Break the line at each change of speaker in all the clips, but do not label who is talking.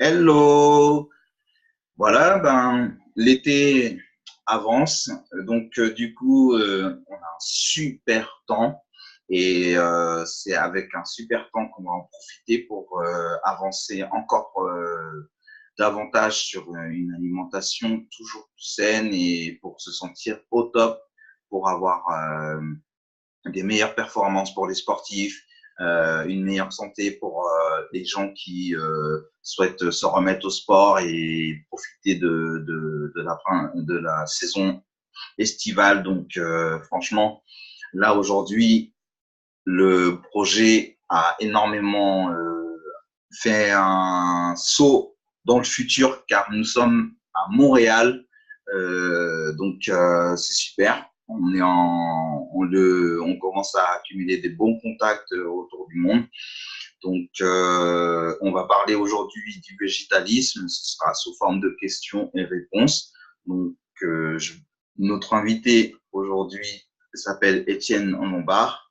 Hello! Voilà, l'été avance, donc du coup, on a un super temps et c'est avec un super temps qu'on va en profiter pour avancer encore davantage sur une alimentation toujours plus saine et pour se sentir au top, pour avoir des meilleures performances pour les sportifs, une meilleure santé pour les gens qui souhaitent se remettre au sport et profiter de la saison estivale. Donc, franchement, là, aujourd'hui, le projet a énormément fait un saut dans le futur car nous sommes à Montréal. C'est super. On commence à accumuler des bons contacts autour du monde. Donc, on va parler aujourd'hui du végétalisme. Ce sera sous forme de questions et réponses. Donc, notre invité aujourd'hui s'appelle Étienne Lombard.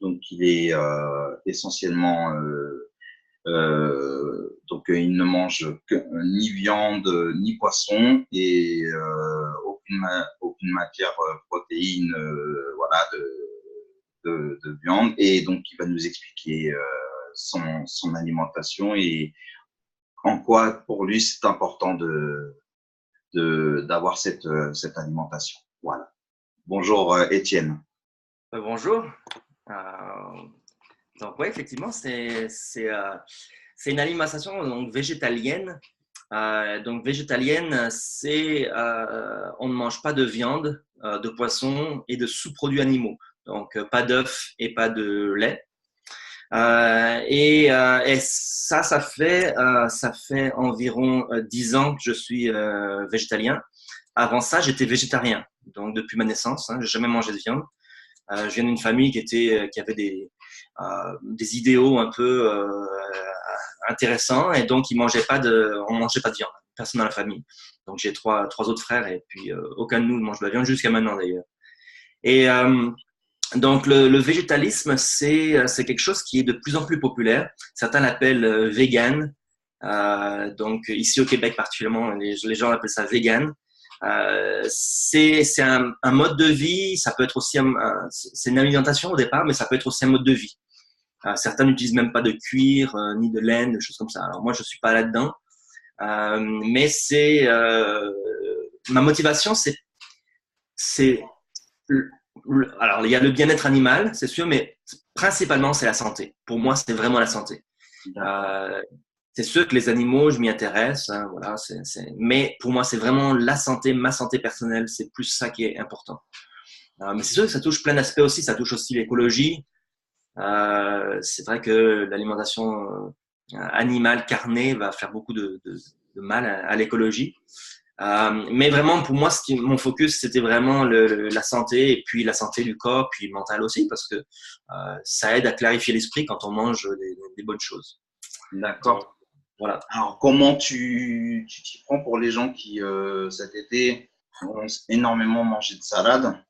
Donc, il est essentiellement il ne mange ni viande ni poisson et aucune matière protéine voilà de viande, et donc il va nous expliquer son alimentation et en quoi pour lui c'est important d'avoir cette alimentation. Voilà. Bonjour Étienne.
Bonjour. Euh, donc oui, effectivement, c'est une alimentation donc végétalienne. Donc végétalienne, c'est on ne mange pas de viande, de poisson et de sous-produits animaux. Donc pas d'œufs et pas de lait. Et ça fait environ 10 ans que je suis végétalien. Avant ça, j'étais végétarien. Donc depuis ma naissance, j'ai jamais mangé de viande. Je viens d'une famille qui avait des idéaux un peu intéressants, et donc on mangeait pas de viande, personne dans la famille. Donc j'ai trois autres frères, et puis aucun de nous ne mange de la viande jusqu'à maintenant d'ailleurs. Et donc le végétalisme, c'est quelque chose qui est de plus en plus populaire. Certains l'appellent vegan. Donc ici au Québec particulièrement, les gens appellent ça vegan. C'est un mode de vie. Ça peut être aussi c'est une alimentation au départ, mais ça peut être aussi un mode de vie. Certains n'utilisent même pas de cuir ni de laine, des choses comme ça. Alors moi, je suis pas là-dedans, mais ma motivation, c'est alors il y a le bien-être animal, c'est sûr, mais principalement c'est la santé. Pour moi, c'est vraiment la santé. C'est sûr que les animaux, je m'y intéresse, hein, voilà, mais pour moi, c'est vraiment la santé, ma santé personnelle, c'est plus ça qui est important. Mais c'est sûr que ça touche plein d'aspects aussi, ça touche aussi l'écologie. C'est vrai que l'alimentation animale carnée va faire beaucoup de mal à l'écologie. Mais vraiment, pour moi, mon focus, c'était vraiment la santé, et puis la santé du corps, puis mental aussi, parce que ça aide à clarifier l'esprit quand on mange des bonnes choses.
D'accord.
Voilà.
Alors, comment tu t'y prends pour les gens qui, cet été, vont énormément manger de salade?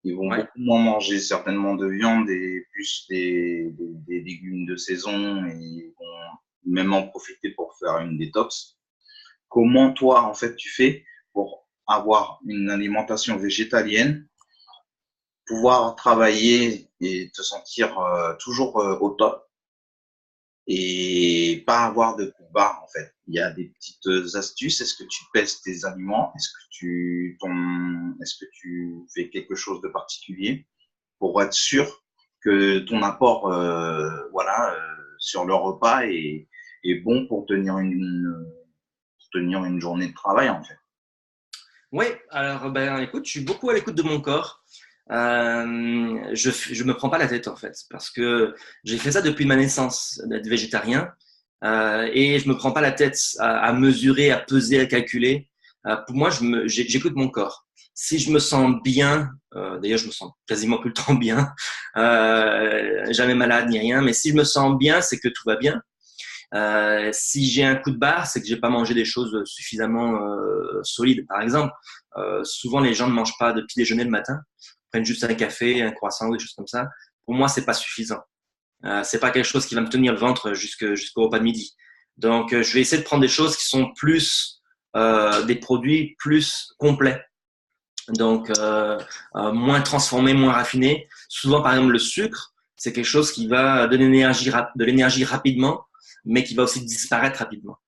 Ils vont
Ouais.
beaucoup moins manger certainement de viande et plus des légumes de saison, et ils vont même en profiter pour faire une détox. Comment toi, en fait, tu fais pour avoir une alimentation végétalienne, pouvoir travailler et te sentir toujours au top et pas avoir de coups bas, en fait? Il y a des petites astuces. Est-ce que tu pèses tes aliments? Est-ce que tu fais quelque chose de particulier pour être sûr que ton apport, sur le repas est bon pour tenir une journée de travail, en fait?
Oui, alors ben écoute, je suis beaucoup à l'écoute de mon corps. Je me prends pas la tête en fait, parce que j'ai fait ça depuis ma naissance, d'être végétarien, et je me prends pas la tête à mesurer, à peser, à calculer. Pour moi, j'écoute mon corps. Si je me sens bien, d'ailleurs je me sens quasiment tout le temps bien, jamais malade ni rien, mais si je me sens bien, c'est que tout va bien. Si j'ai un coup de barre, c'est que j'ai pas mangé des choses suffisamment solides. Par exemple, souvent les gens ne mangent pas de petit déjeuner le matin, prennent juste un café, un croissant, des choses comme ça. Pour moi, c'est pas suffisant. C'est pas quelque chose qui va me tenir le ventre jusqu'au repas de midi. Donc, je vais essayer de prendre des choses qui sont plus des produits plus complets. Donc, moins transformés, moins raffinés. Souvent, par exemple, le sucre, c'est quelque chose qui va donner de l'énergie rapidement, mais qui va aussi disparaître rapidement.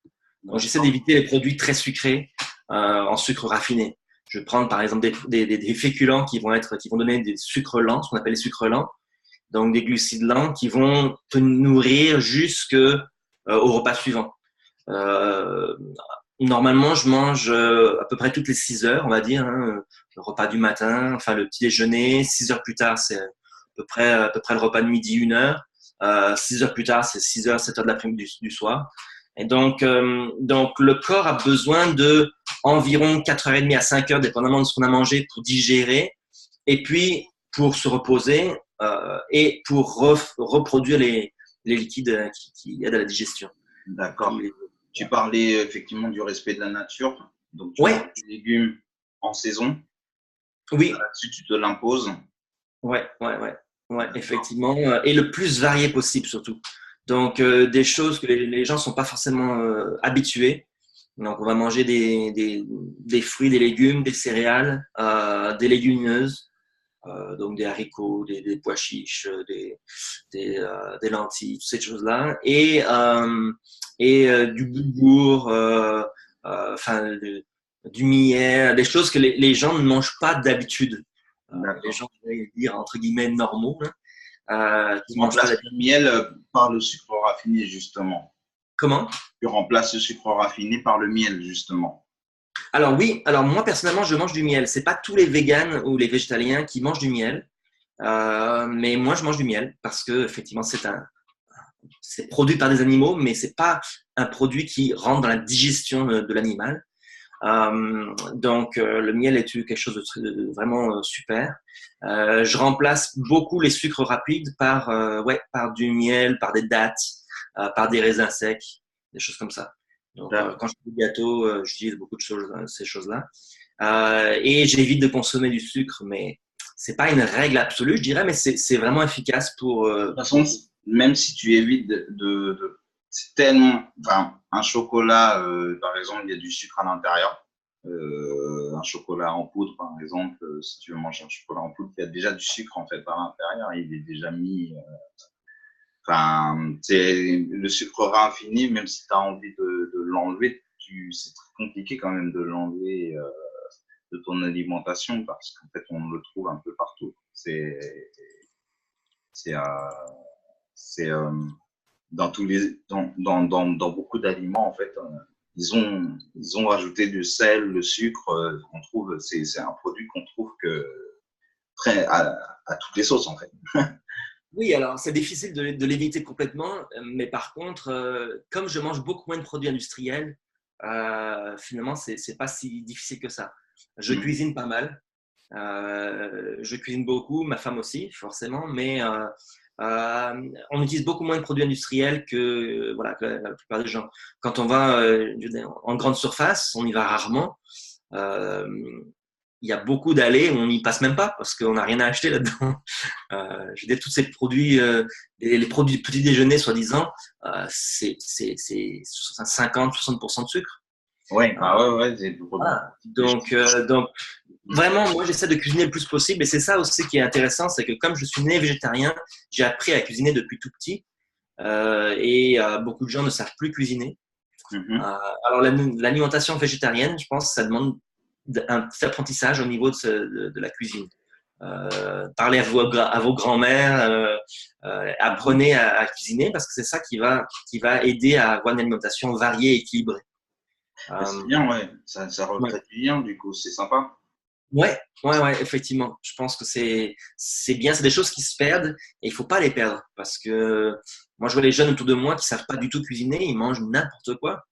Donc, j'essaie d'éviter les produits très sucrés en sucre raffiné. Je vais prendre, par exemple, des féculents qui vont donner des sucres lents, ce qu'on appelle les sucres lents. Donc, des glucides lents qui vont te nourrir jusqu'au repas suivant. Normalement, je mange à peu près toutes les 6 heures, on va dire, hein, le repas du matin, enfin le petit déjeuner. 6 heures plus tard, c'est à peu près le repas de midi, 1 heure. 6 heures plus tard, c'est 6 heures, 7 heures de l'après-midi du soir. Et donc, le corps a besoin de environ 4h30 à 5 heures, dépendamment de ce qu'on a mangé, pour digérer, et puis pour se reposer et pour reproduire les liquides qui aident à la digestion.
D'accord. Tu parlais effectivement du respect de la nature. Donc, tu
Ouais.
manges des légumes en saison.
Oui.
Là-dessus, tu te l'imposes.
Ouais, effectivement. Et le plus varié possible, surtout. Donc, des choses que les gens ne sont pas forcément habitués. Donc, on va manger des fruits, des légumes, des céréales, des légumineuses, donc des haricots, des pois chiches, des lentilles, toutes ces choses-là. Et du boulgour, enfin, du millet, des choses que les gens ne mangent pas d'habitude. Les gens, je vais dire, entre guillemets, normaux.
Tu remplaces le miel par le sucre raffiné, justement.
Comment?
Tu remplaces le sucre raffiné par le miel, justement.
Alors oui, alors moi personnellement, je mange du miel. C'est pas tous les véganes ou les végétaliens qui mangent du miel, mais moi je mange du miel parce que effectivement c'est produit par des animaux, mais c'est pas un produit qui rentre dans la digestion de l'animal. Donc le miel est quelque chose de vraiment super. Je remplace beaucoup les sucres rapides par du miel, par des dattes, par des raisins secs, des choses comme ça. Donc quand je fais des gâteaux, j'utilise beaucoup de choses, ces choses-là. Et j'évite de consommer du sucre, mais c'est pas une règle absolue, je dirais, mais c'est vraiment efficace pour.
De toute façon, même si tu évites c'est tellement, enfin, un chocolat, par exemple, il y a du sucre à l'intérieur. Un chocolat en poudre, par exemple, si tu veux manger un chocolat en poudre, il y a déjà du sucre en fait à l'intérieur, il est déjà mis. Enfin, c'est le sucre raffiné, même si tu as envie de l'enlever, c'est très compliqué quand même de l'enlever de ton alimentation parce qu'en fait, on le trouve un peu partout. C'est dans tous les dans beaucoup d'aliments en fait ils ont rajouté du sel, le sucre qu'on trouve c'est un produit qu'on trouve que très à toutes les sauces en fait.
Oui, alors c'est difficile de l'éviter complètement, mais par contre, comme je mange beaucoup moins de produits industriels, finalement, c'est pas si difficile que ça. Je cuisine pas mal, je cuisine beaucoup, ma femme aussi, forcément, mais on utilise beaucoup moins de produits industriels que la plupart des gens. Quand on va en grande surface, on y va rarement. Il y a beaucoup d'allées où on n'y passe même pas parce qu'on n'a rien à acheter là-dedans. Je veux dire, tous ces produits, les produits petit déjeuner, soi-disant, c'est 50-60% de sucre.
Oui, c'est
voilà. Donc, vraiment, moi, j'essaie de cuisiner le plus possible. Et c'est ça aussi qui est intéressant, c'est que comme je suis né végétarien, j'ai appris à cuisiner depuis tout petit. Et beaucoup de gens ne savent plus cuisiner. Alors, l'alimentation végétarienne, je pense, ça demande un petit apprentissage au niveau de la cuisine. Parlez à vos grands-mères, apprenez à cuisiner parce que c'est ça qui va aider à avoir une alimentation variée et équilibrée.
C'est bien, ouais. Ça retraite bien, du coup, c'est sympa.
Ouais, effectivement. Je pense que c'est bien. C'est des choses qui se perdent et il faut pas les perdre parce que moi, je vois les jeunes autour de moi qui savent pas du tout cuisiner, ils mangent n'importe quoi.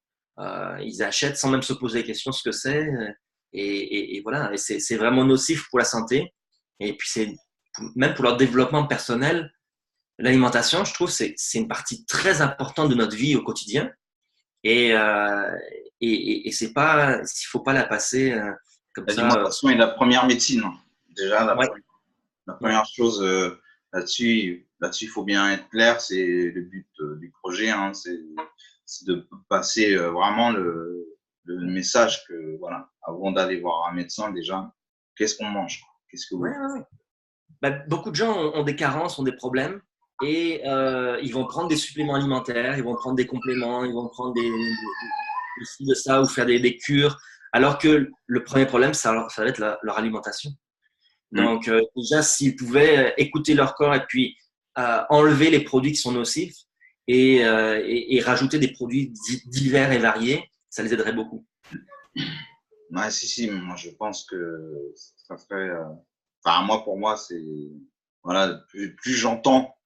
Ils achètent sans même se poser la question ce que c'est. Et voilà, et c'est vraiment nocif pour la santé. Et puis, même pour leur développement personnel, l'alimentation, je trouve, c'est une partie très importante de notre vie au quotidien. Et c'est pas, il faut pas la passer comme ça.
L'alimentation est la première médecine. Déjà, la première
Ouais.
chose là-dessus, il faut bien être clair, c'est le but du projet. Hein, c'est de passer vraiment le message que, voilà, avant d'aller voir un médecin, déjà, qu'est-ce qu'on mange? Qu'est-ce que vous
Ouais, ouais. Bah, beaucoup de gens ont des carences, ont des problèmes et ils vont prendre des suppléments alimentaires, ils vont prendre des compléments, ils vont prendre de ça ou faire des cures, alors que le premier problème, ça va être leur alimentation. Donc, déjà, s'ils pouvaient écouter leur corps et puis enlever les produits qui sont nocifs et rajouter des produits divers et variés, ça les aiderait beaucoup.
Ouais, si, moi je pense que ça ferait. Enfin, moi, pour moi, c'est. Voilà, plus j'entends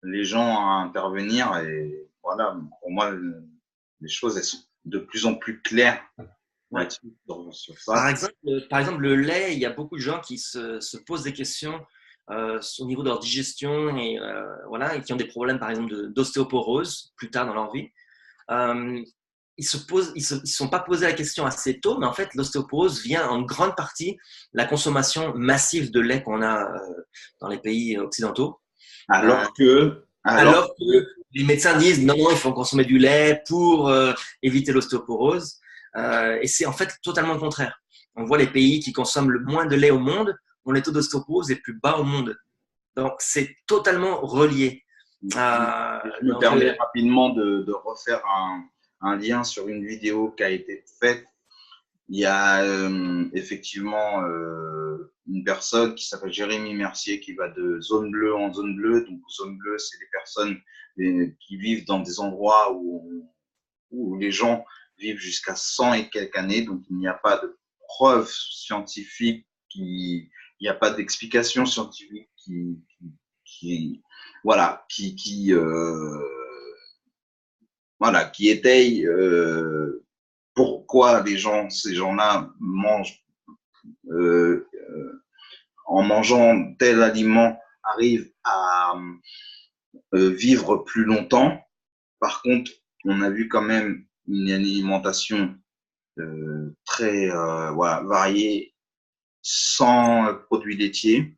les gens intervenir, et voilà, pour moi, les choses, elles sont de plus en plus claires
Ouais.
sur ça.
Par exemple, le lait, il y a beaucoup de gens qui se posent des questions au niveau de leur digestion et, voilà, et qui ont des problèmes, par exemple, d'ostéoporose plus tard dans leur vie. Ils sont pas posé la question assez tôt, mais en fait, l'ostéoporose vient en grande partie de la consommation massive de lait qu'on a dans les pays occidentaux.
Alors que,
Alors que les médecins disent non, non, il faut consommer du lait pour éviter l'ostéoporose. Et c'est en fait totalement le contraire. On voit les pays qui consomment le moins de lait au monde, ont les taux d'ostéoporose les plus bas au monde. Donc, c'est totalement relié.
je me permets rapidement de refaire un lien sur une vidéo qui a été faite. Il y a effectivement une personne qui s'appelle Jérémy Mercier qui va de zone bleue en zone bleue. Donc, zone bleue, c'est les personnes qui vivent dans des endroits où les gens vivent jusqu'à 100 et quelques années. Donc, il n'y a pas de preuves scientifiques, il n'y a pas d'explication scientifique voilà, voilà, qui étaye pourquoi ces gens-là mangent en mangeant tel aliment arrivent à vivre plus longtemps. Par contre, on a vu quand même une alimentation très voilà, variée, sans produits laitiers,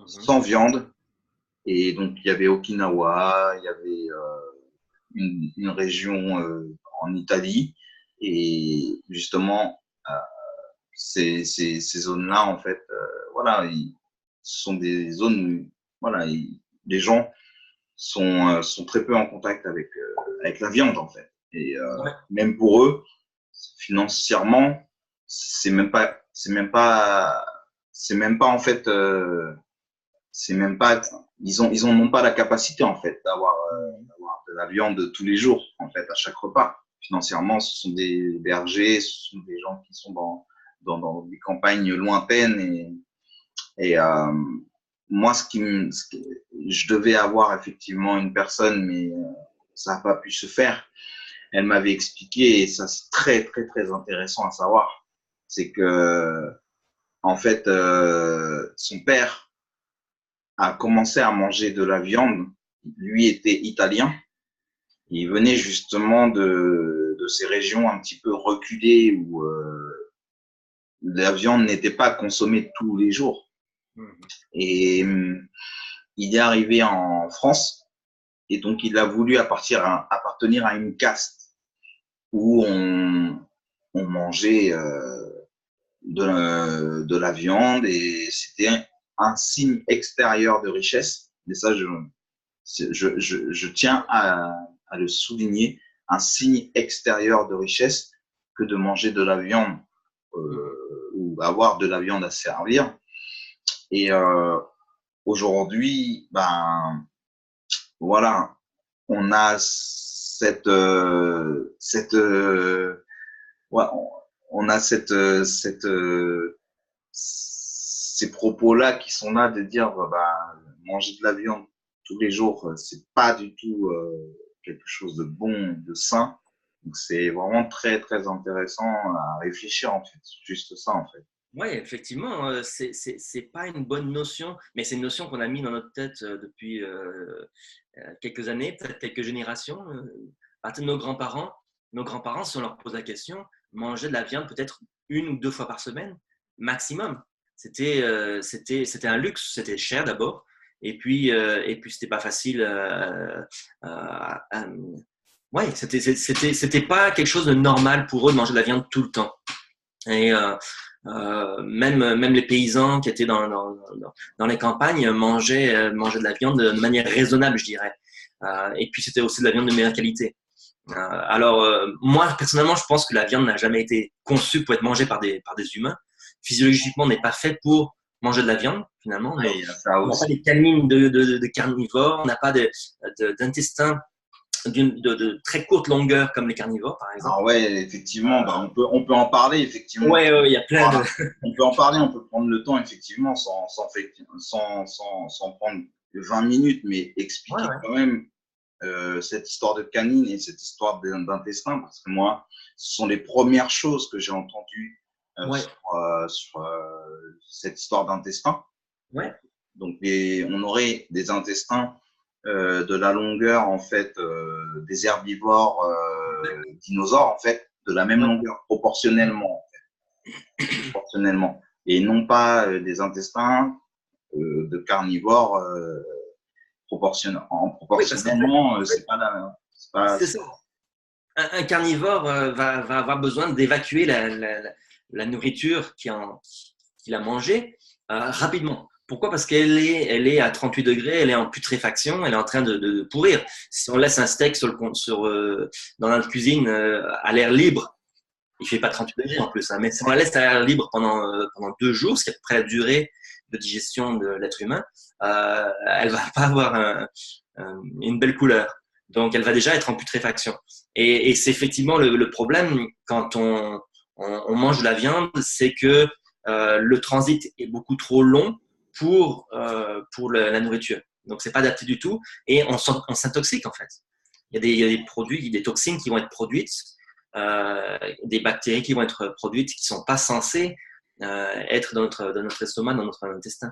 sans viande. Et donc, il y avait Okinawa, il y avait une région en Italie. Et justement, ces zones-là, en fait, voilà, ce sont des zones où voilà, les gens sont très peu en contact avec la viande, en fait. Et même pour eux, financièrement, c'est même pas en fait, c'est même pas, ils en ont pas la capacité en fait d'avoir de la viande tous les jours en fait à chaque repas. Financièrement, ce sont des bergers, ce sont des gens qui sont dans des campagnes lointaines et moi, je devais avoir effectivement une personne, mais ça n'a pas pu se faire. Elle m'avait expliqué, et ça c'est très très très intéressant à savoir, c'est que en fait son père a commencé à manger de la viande. Lui était italien. Il venait justement de ces régions un petit peu reculées où la viande n'était pas consommée tous les jours. Et il est arrivé en France et donc il a voulu appartenir à une caste où on mangeait de la viande et c'était un signe extérieur de richesse. Et ça, je tiens à le souligner, un signe extérieur de richesse que de manger de la viande ou avoir de la viande à servir. Et aujourd'hui, ben voilà, on a ouais, on a ces propos-là qui sont là de dire bah, manger de la viande tous les jours, c'est pas du tout quelque chose de bon, de sain. Donc c'est vraiment très très intéressant à réfléchir en fait, juste ça en fait.
Oui, effectivement, c'est pas une bonne notion, mais c'est une notion qu'on a mis dans notre tête depuis quelques années, peut-être quelques générations. À partir de nos grands-parents, si on leur pose la question, mangeaient de la viande peut-être une ou deux fois par semaine, maximum. C'était un luxe, c'était cher d'abord, et puis c'était pas facile Ouais, c'était pas quelque chose de normal pour eux de manger de la viande tout le temps. Et même les paysans qui étaient dans les campagnes mangeaient de la viande de manière raisonnable, je dirais. Et puis c'était aussi de la viande de meilleure qualité. Alors moi personnellement, je pense que la viande n'a jamais été conçue pour être mangée par des humains. Physiologiquement, on n'est pas fait pour manger de la viande finalement.
Ouais, il y a ça
On n'a pas
aussi.
des canines de carnivores, on n'a pas d'intestin de très courte longueur comme les carnivores, par exemple.
Alors ouais, effectivement, bah, on peut en parler, effectivement.
Ouais, il y a plein de.
Voilà. On peut en parler, on peut prendre le temps, effectivement, sans prendre 20 minutes, mais
Ouais,
expliquer
ouais.
quand même cette histoire de canine et cette histoire d'intestin, parce que moi, ce sont les premières choses que j'ai entendues
Ouais,
sur cette histoire d'intestin.
ouais.
Donc, on aurait des intestins de la longueur, en fait, des herbivores dinosaures, en fait, de la même
Ouais.
longueur, proportionnellement, et non pas des intestins de carnivores
Oui, parce qu'en fait,
proportionnellement, c'est pas la, c'est pas,
c'est ça. Un carnivore va avoir besoin d'évacuer la nourriture qu'il a mangée rapidement. Pourquoi? Parce elle est à 38 degrés, elle est en putréfaction, elle est en train de pourrir. Si on laisse un steak dans notre cuisine à l'air libre, il fait pas 38 degrés en plus, hein, mais si on la laisse à l'air libre pendant 2 jours, ce qui est à peu près la durée de digestion de l'être humain, elle va pas avoir une belle couleur. Donc, elle va déjà être en putréfaction. Et c'est effectivement le problème quand on mange de la viande, c'est que le transit est beaucoup trop long pour la nourriture. Donc, c'est pas adapté du tout et on s'intoxique en fait. Il y a des produits, des toxines qui vont être produites, des bactéries qui vont être produites qui sont pas censées être dans notre estomac, dans notre intestin.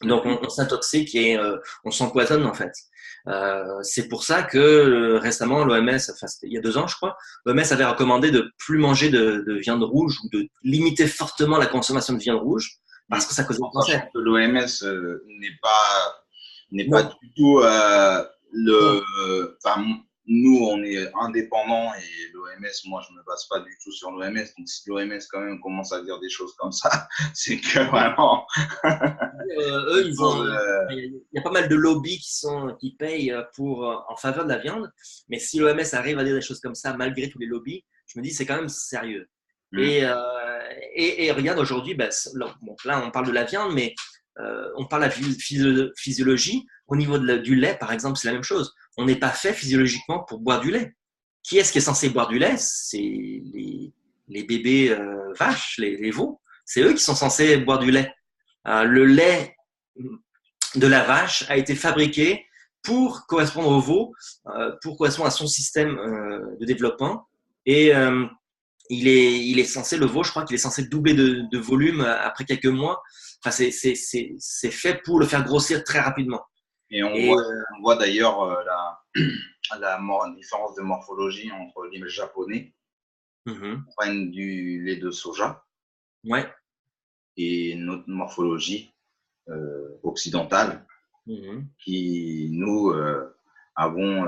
Donc, on s'intoxique et on s'empoisonne en fait. C'est pour ça que récemment, l'OMS, enfin, il y a 2 ans, je crois, l'OMS avait recommandé de plus manger de viande rouge ou de limiter fortement la consommation de viande rouge parce que ça cause le
en
cancer.
sachant que l'OMS n'est pas
Non,
du tout
non.
enfin, nous, on est indépendants et l'OMS, moi, je ne me base pas du tout sur l'OMS. Donc, si l'OMS, quand même, commence à dire des choses comme ça, c'est que vraiment,
Eux,
les choses,
il y a pas mal de lobbies qui payent en faveur de la viande, mais si l'OMS arrive à dire des choses comme ça malgré tous les lobbies, je me dis c'est quand même sérieux.
hmm.
Et regarde aujourd'hui, ben, là on parle de la viande, mais on parle de la physiologie. Au niveau du lait, par exemple, c'est la même chose. On n'est pas fait physiologiquement pour boire du lait. Qui est-ce qui est censé boire du lait? C'est les bébés vaches, les veaux. C'est eux qui sont censés boire du lait. Le lait de la vache a été fabriqué pour correspondre au veau, pour correspondre à son système de développement. Et il est censé, le veau, je crois qu'il est censé doubler de volume après quelques mois. Enfin, c'est fait pour le faire grossir très rapidement.
Et
Et
on voit d'ailleurs la différence de morphologie entre les Japonais
mhm,
qui prennent du lait de soja
ouais,
et notre morphologie occidentale
mhm,
qui, nous, avons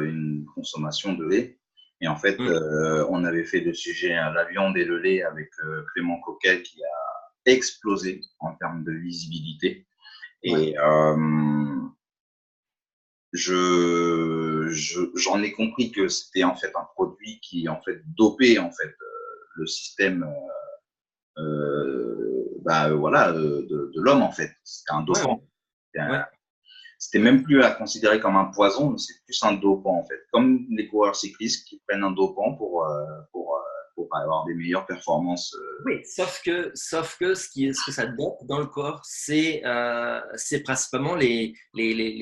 une consommation de lait. Et en fait,
mhm,
on avait fait le sujet la viande et le lait avec Clément Coquel qui a explosé en termes de visibilité.
ouais,
Et j'en ai compris que c'était en fait un produit qui en fait dopait en fait le système voilà de l'homme en fait. C'était un
ouais,
dopant.
ouais,
C'était même plus à considérer comme un poison, mais c'est plus un dopant en fait. Comme les coureurs cyclistes qui prennent un dopant pour avoir des meilleures performances.
oui, sauf que ce que ça dope dans le corps, c'est principalement les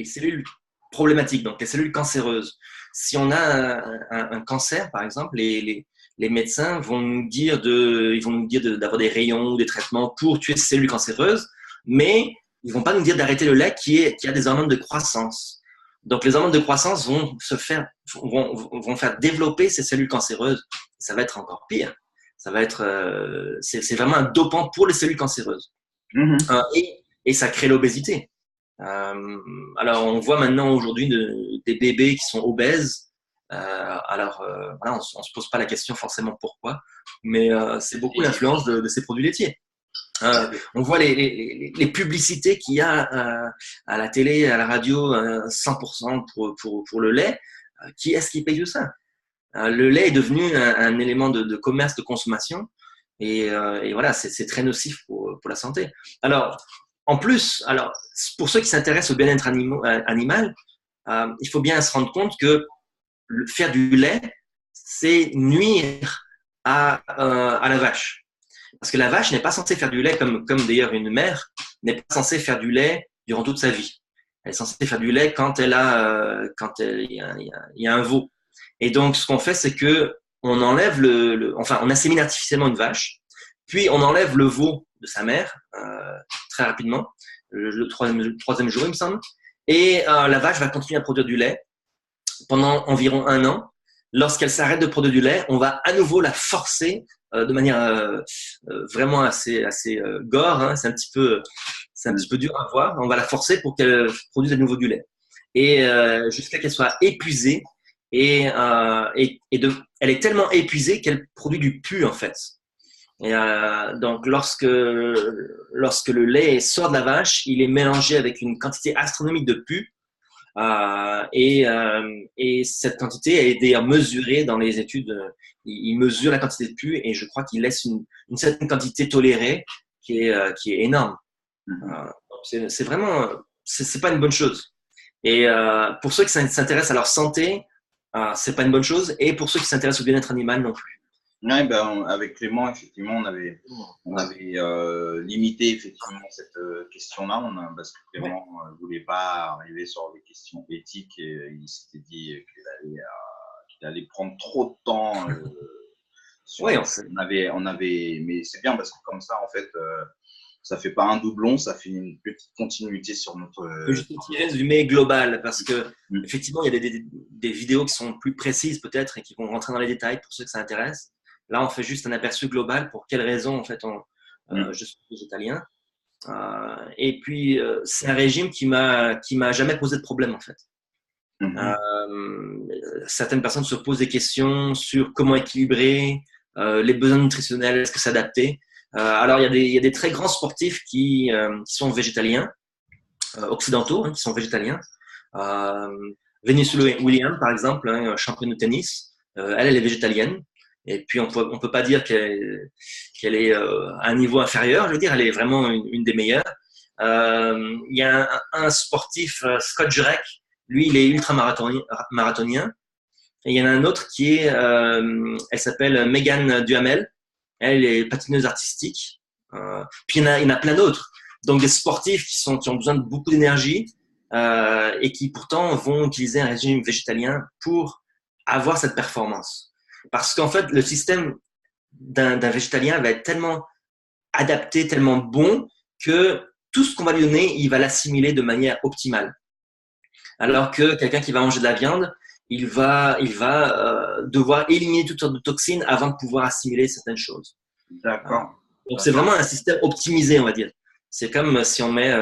cellules problématiques, donc les cellules cancéreuses. Si on a un cancer, par exemple, les médecins vont nous dire d'avoir des rayons ou des traitements pour tuer ces cellules cancéreuses, mais ils vont pas nous dire d'arrêter le lait qui a des hormones de croissance. Donc les hormones de croissance vont faire développer ces cellules cancéreuses. Ça va être encore pire. Ça va être, c'est vraiment un dopant pour les cellules cancéreuses.
Mm-hmm.
Et ça crée l'obésité. Alors, on voit maintenant aujourd'hui des bébés qui sont obèses Voilà, on se pose pas la question forcément pourquoi, mais c'est beaucoup l'influence de ces produits laitiers. On voit les publicités qu'il y a à la télé, à la radio, 100% pour le lait. Qui est-ce qui paye tout ça? Le lait est devenu un élément de commerce, de consommation, et voilà, c'est très nocif pour la santé. Alors, en plus, alors, pour ceux qui s'intéressent au bien-être animal, il faut bien se rendre compte que faire du lait, c'est nuire à la vache. Parce que la vache n'est pas censée faire du lait comme d'ailleurs une mère n'est pas censée faire du lait durant toute sa vie. Elle est censée faire du lait quand il y a un veau. Et donc, ce qu'on fait, c'est que on enlève enfin, on insémine artificiellement une vache, puis on enlève le veau de sa mère très rapidement, le troisième jour, il me semble, et la vache va continuer à produire du lait pendant environ 1 an. Lorsqu'elle s'arrête de produire du lait, on va à nouveau la forcer de manière vraiment assez gore. Hein, c'est un petit peu dur à voir. On va la forcer pour qu'elle produise à nouveau du lait et jusqu'à qu'elle soit épuisée et elle est tellement épuisée qu'elle produit du pus en fait. Et donc lorsque le lait sort de la vache, il est mélangé avec une quantité astronomique de pus. Et cette quantité a été mesurée dans les études. Il mesure la quantité de pus et je crois qu'il laisse une certaine quantité tolérée qui est énorme. C'est vraiment, c'est pas une bonne chose. Et pour ceux qui s'intéressent à leur santé, c'est pas une bonne chose. Et pour ceux qui s'intéressent au bien-être animal non plus.
Ouais, ben, avec Clément, effectivement, on avait limité effectivement cette question-là, parce que Clément ne voulait pas arriver sur des questions éthiques et il s'était dit qu'il allait prendre trop de temps.
Oui,
on avait, mais c'est bien parce que comme ça, en fait, ça fait pas un doublon, ça fait une petite continuité sur notre.
Juste un petit résumé global parce que effectivement, il y a des vidéos qui sont plus précises peut-être et qui vont rentrer dans les détails pour ceux que ça intéresse. Là, on fait juste un aperçu global pour quelles raisons en fait je suis végétalien. Et puis c'est un régime qui m'a jamais posé de problème en fait. Certaines personnes se posent des questions sur comment équilibrer les besoins nutritionnels, est-ce que s'adapter. Alors il y a des très grands sportifs qui sont végétaliens, occidentaux, hein, qui sont végétaliens. Venus Williams, par exemple, hein, championne de tennis, elle est végétalienne. Et puis, on peut pas dire qu'elle est à un niveau inférieur. Je veux dire, elle est vraiment une des meilleures. Il y a un sportif, Scott Jurek, lui, il est ultra-marathonien. Et il y en a un autre qui est, elle s'appelle Megan Duhamel. Elle est patineuse artistique. Puis il y en a plein d'autres. Donc des sportifs qui ont besoin de beaucoup d'énergie et qui pourtant vont utiliser un régime végétalien pour avoir cette performance. Parce qu'en fait, le système d'un végétalien va être tellement adapté, tellement bon que tout ce qu'on va lui donner, il va l'assimiler de manière optimale. Alors que quelqu'un qui va manger de la viande, il va devoir éliminer toutes sortes de toxines avant de pouvoir assimiler certaines choses.
D'accord.
Donc c'est vraiment un système optimisé, on va dire. C'est comme si on met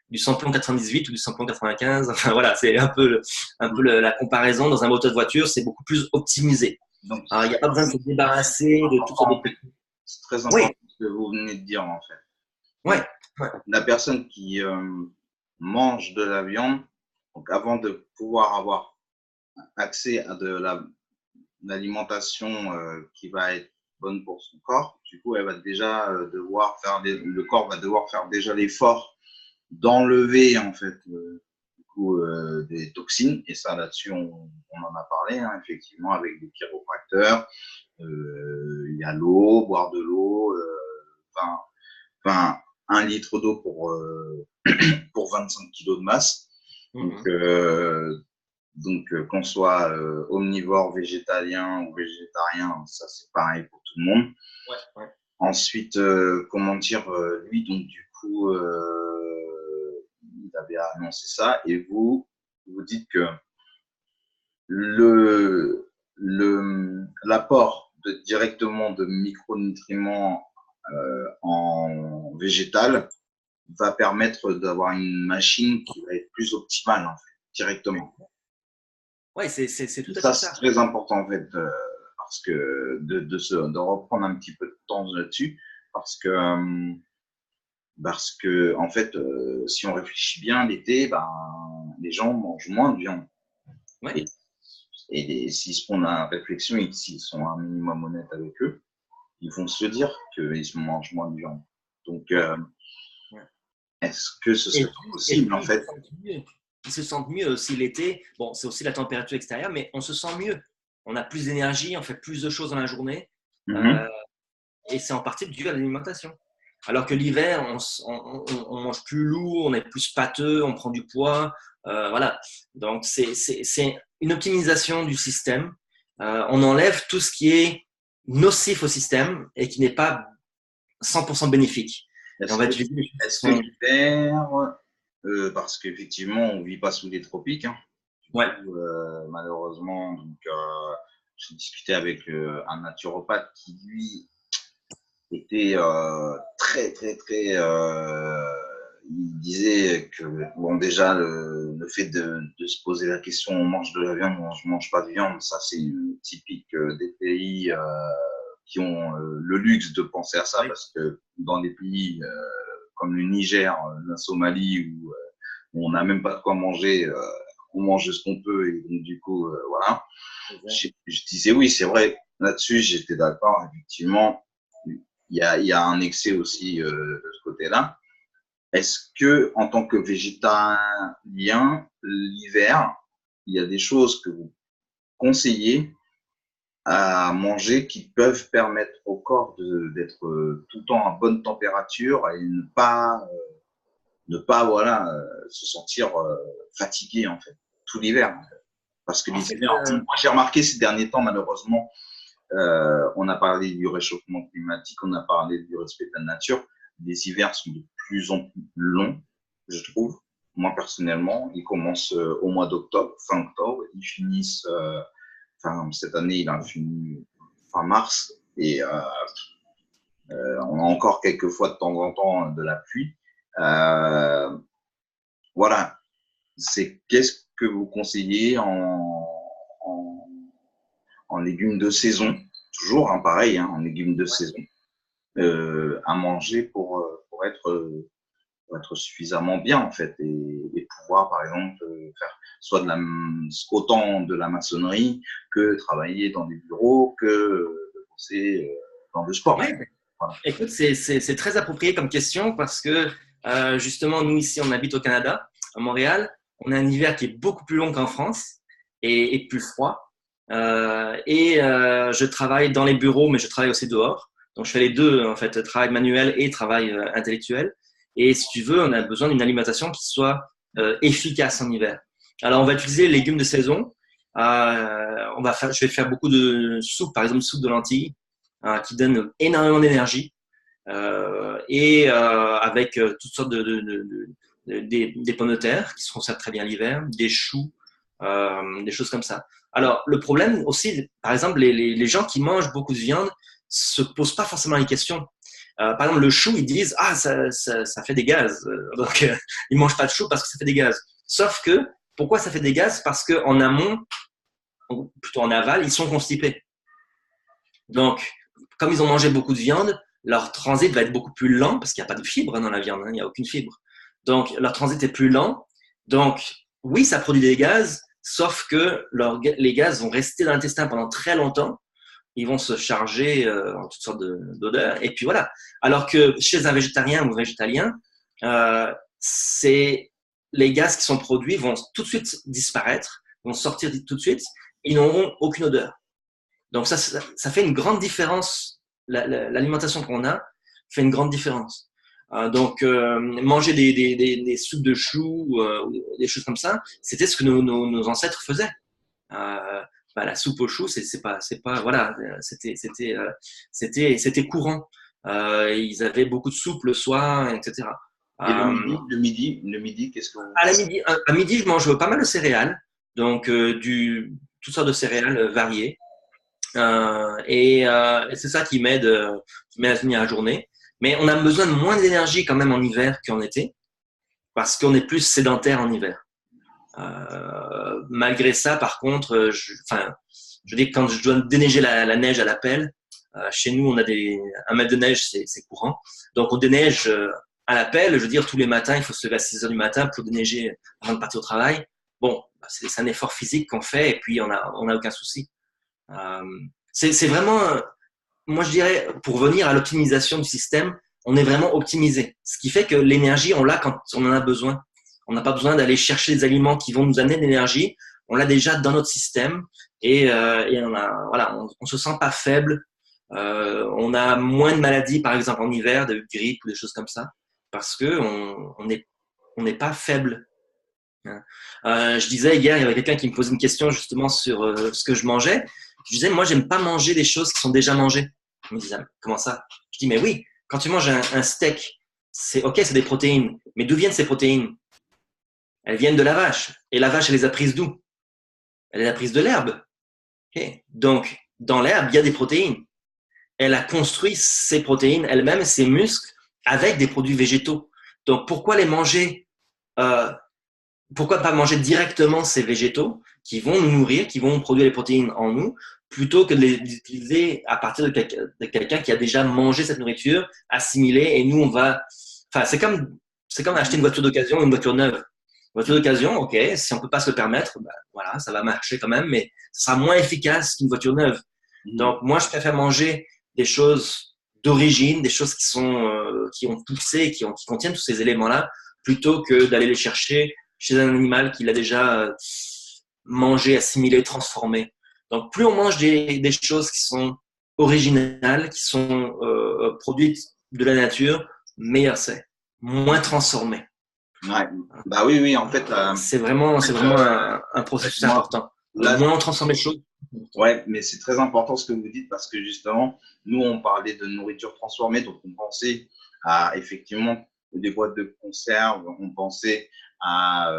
du samplon 98 ou du samplon 95. Enfin voilà, c'est un peu la comparaison. Dans un moteur de voiture, c'est beaucoup plus optimisé. Alors, il n'y a pas besoin de se débarrasser de tout ça.
C'est très important ce que vous venez de dire en fait.
Ouais.
La personne qui mange de la viande, donc avant de pouvoir avoir accès à de l'alimentation qui va être bonne pour son corps, du coup, elle va déjà le corps va devoir faire déjà l'effort d'enlever en fait des toxines. Et ça, là-dessus, on en a parlé, hein, effectivement, avec des chiropracteurs. Il y a l'eau, boire de l'eau, 1 litre d'eau pour 25 kilos de masse. Donc, qu'on soit omnivore, végétalien ou végétarien, ça c'est pareil pour tout le monde.
Ouais.
Ensuite, comment dire, lui, donc du coup, il avait annoncé ça, et vous dites que l'apport directement de micronutriments en végétal va permettre d'avoir une machine qui va être plus optimale en fait, directement.
Ouais, c'est tout à
Ça,
fait
c'est
ça.
très important en fait, parce que de reprendre un petit peu de temps là-dessus, parce que, en fait, si on réfléchit bien, l'été, ben, les gens mangent moins de viande.
Ouais.
Et, s'ils se font la réflexion et s'ils sont un minimum honnêtes avec eux, ils vont se dire qu'ils mangent moins de viande. Donc,
Ouais. Ouais.
est-ce que ce
Et
serait pas
puis, et
possible en
puis, ils se
fait?
sentent mieux. Ils se sentent mieux aussi l'été. Bon, c'est aussi la température extérieure, mais on se sent mieux. On a plus d'énergie, on fait plus de choses dans la journée. Euh,
Mhm.
et c'est en partie dû à l'alimentation. Alors que l'hiver, on mange plus lourd, on est plus pâteux, on prend du poids. Voilà. Donc, c'est une optimisation du système. On enlève tout ce qui est nocif au système et qui n'est pas 100% bénéfique. Et on
Est-ce
va
que,
utiliser des choses qui
est-ce que
sont.
l'hiver, parce qu'effectivement, on vit pas sous les tropiques, hein. Du
Ouais.
coup, malheureusement, donc, j'ai discuté avec un naturopathe qui, lui, était très, très, très. Il disait que, bon, déjà, le fait de se poser la question on mange de la viande ou on mange pas de viande, ça, c'est typique des pays qui ont le luxe de penser à ça,
Oui.
parce que dans des pays comme le Niger, la Somalie, où on n'a même pas de quoi manger, on mange ce qu'on peut, et donc du coup, voilà. Je disais oui, c'est vrai, là-dessus, j'étais d'accord, effectivement, il y a un excès aussi de ce côté-là. Est-ce que, en tant que végétarien, l'hiver, il y a des choses que vous conseillez à manger qui peuvent permettre au corps d'être tout le temps à bonne température et ne pas voilà, se sentir fatigué en fait, tout l'hiver. Parce que
En
les
fait,
hivers, moi j'ai remarqué ces derniers temps, malheureusement, on a parlé du réchauffement climatique, on a parlé du respect de la nature. Les hivers sont de plus en plus longs, je trouve. Moi, personnellement, ils commencent au mois d'octobre, fin octobre, ils finissent, cette année, il a fini fin mars, et on a encore quelques fois de temps en temps de la pluie. Euh, voilà, c'est qu'est-ce que vous conseillez en, en légumes de saison, toujours hein, pareil, hein, en légumes de saison, à manger pour être suffisamment bien en fait et pouvoir par exemple faire soit autant de la maçonnerie que travailler dans des bureaux que bosser dans le sport.
ouais.
Voilà.
Écoute, c'est très approprié comme question parce que justement, nous ici, on habite au Canada, à Montréal. On a un hiver qui est beaucoup plus long qu'en France et plus froid. Je travaille dans les bureaux, mais je travaille aussi dehors. Donc, je fais les deux, en fait, travail manuel et travail intellectuel. Et si tu veux, on a besoin d'une alimentation qui soit efficace en hiver. Alors, on va utiliser les légumes de saison. Je vais faire beaucoup de soupe, par exemple, soupe de lentilles, qui donne énormément d'énergie avec toutes sortes des pommes de terre qui se conservent très bien l'hiver, des choux, des choses comme ça. Alors, le problème aussi, par exemple, les gens qui mangent beaucoup de viande se posent pas forcément les questions. Par exemple, le chou, ils disent ah ça fait des gaz, donc ils mangent pas de chou parce que ça fait des gaz. Sauf que pourquoi ça fait des gaz? Parce que en amont, ou plutôt en aval, ils sont constipés. Donc, comme ils ont mangé beaucoup de viande, leur transit va être beaucoup plus lent parce qu'il n'y a pas de fibre dans la viande, hein, il n'y a aucune fibre. Donc, leur transit est plus lent. Donc, oui, ça produit des gaz, sauf que les gaz vont rester dans l'intestin pendant très longtemps. Ils vont se charger en toutes sortes d'odeurs. Et puis voilà. Alors que chez un végétarien ou végétalien, c'est les gaz qui sont produits vont tout de suite disparaître, vont sortir tout de suite. Ils n'auront aucune odeur. Donc ça fait une grande différence. L'alimentation qu'on a fait une grande différence. Donc manger des soupes de choux, des choses comme ça, c'était ce que nos ancêtres faisaient. La soupe aux choux, c'est pas voilà, c'était courant. Ils avaient beaucoup de soupe le soir, etc.
Et
Euh,
le midi, qu'est-ce que vous
à midi, je mange pas mal de céréales, donc toutes sortes de céréales variées. Et c'est ça qui m'aide à finir la journée. Mais on a besoin de moins d'énergie quand même en hiver qu'en été, parce qu'on est plus sédentaire en hiver. Malgré ça, par contre, je dis que quand je dois déneiger la neige à la pelle, chez nous, on a un mètre de neige, c'est courant. Donc, on déneige à la pelle. Je veux dire, tous les matins, il faut se lever à 6 heures du matin pour déneiger avant de partir au travail. Bon, c'est un effort physique qu'on fait et puis on a aucun souci. C'est vraiment, moi je dirais, pour venir à l'optimisation du système, on est vraiment optimisé. Ce qui fait que l'énergie, on l'a quand on en a besoin. On n'a pas besoin d'aller chercher des aliments qui vont nous amener de l'énergie. On l'a déjà dans notre système et on se sent pas faible. On a moins de maladies, par exemple en hiver, de grippe ou des choses comme ça, parce que on n'est pas faible. Je disais hier, il y avait quelqu'un qui me posait une question justement sur ce que je mangeais. Je disais, moi, j'aime pas manger des choses qui sont déjà mangées. Il me disait, comment ça? Je dis, mais oui, quand tu manges un steak, c'est ok, c'est des protéines, mais d'où viennent ces protéines? Elles viennent de la vache. Et la vache, elle les a prises d'où? Elle les a prises de l'herbe. Okay. Donc, dans l'herbe, il y a des protéines. Elle a construit ses protéines elle-même, ses muscles, avec des produits végétaux. Donc, pourquoi les manger pourquoi pas manger directement ces végétaux qui vont nous nourrir, qui vont produire les protéines en nous, plutôt que de les utiliser à partir de quelqu'un qui a déjà mangé cette nourriture, assimilé, et nous, on va... Enfin, c'est comme acheter une voiture d'occasion ou une voiture neuve. Une voiture d'occasion, ok, si on peut pas se le permettre, ben, voilà, ça va marcher quand même, mais ça sera moins efficace qu'une voiture neuve. Donc, moi, je préfère manger des choses d'origine, des choses qui ont poussé, qui contiennent tous ces éléments-là, plutôt que d'aller les chercher chez un animal qui l'a déjà mangé, assimilé, transformé. Donc, plus on mange des choses qui sont originales, qui sont produites de la nature, meilleur c'est. Moins transformé.
Ouais. Bah oui, en fait.
C'est vraiment un processus important.
Là,
moins on transforme les choses.
Ouais, mais c'est très important ce que vous dites parce que justement, nous, on parlait de nourriture transformée, donc on pensait à effectivement des boîtes de conserve, on pensait à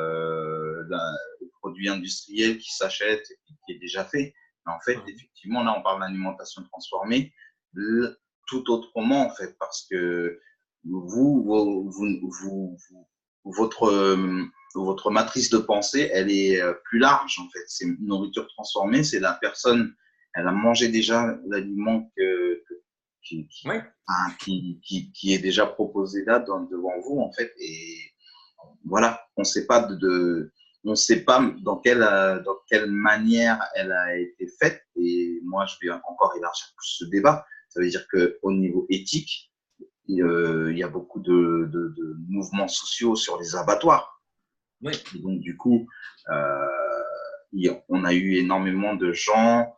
aux produits industriels qui s'achètent et qui est déjà fait. Mais en fait, effectivement, là, on parle d'alimentation transformée tout autrement, en fait, parce que votre matrice de pensée, elle est plus large en fait. C'est une nourriture transformée, c'est la personne, elle a mangé déjà l'aliment qui est déjà proposé là devant vous en fait. Et voilà, on ne sait pas dans quelle manière elle a été faite. Et moi, je vais encore élargir plus ce débat. Ça veut dire qu'au niveau éthique, il y a beaucoup de mouvements sociaux sur les abattoirs.
Oui.
Et donc, du coup, on a eu énormément de gens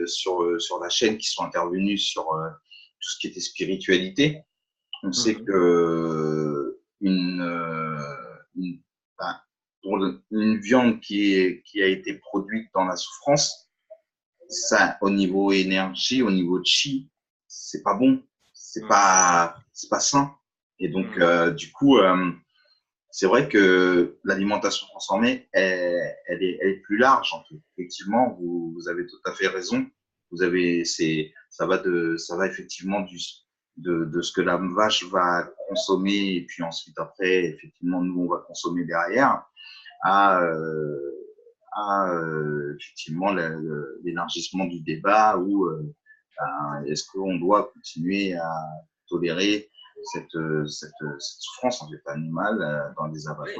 sur la chaîne qui sont intervenus sur tout ce qui était spiritualité. On sait que pour une viande qui a été produite dans la souffrance, ça, au niveau énergie, au niveau chi, c'est pas bon, c'est pas sain. Et donc, du coup, c'est vrai que l'alimentation transformée, elle est plus large. En fait. Effectivement, vous avez tout à fait raison. Ça va effectivement de ce que la vache va consommer et puis ensuite après, effectivement, nous on va consommer derrière à effectivement l'élargissement du débat où est-ce qu'on doit continuer à tolérer cette souffrance en fait animale dans des abattoirs.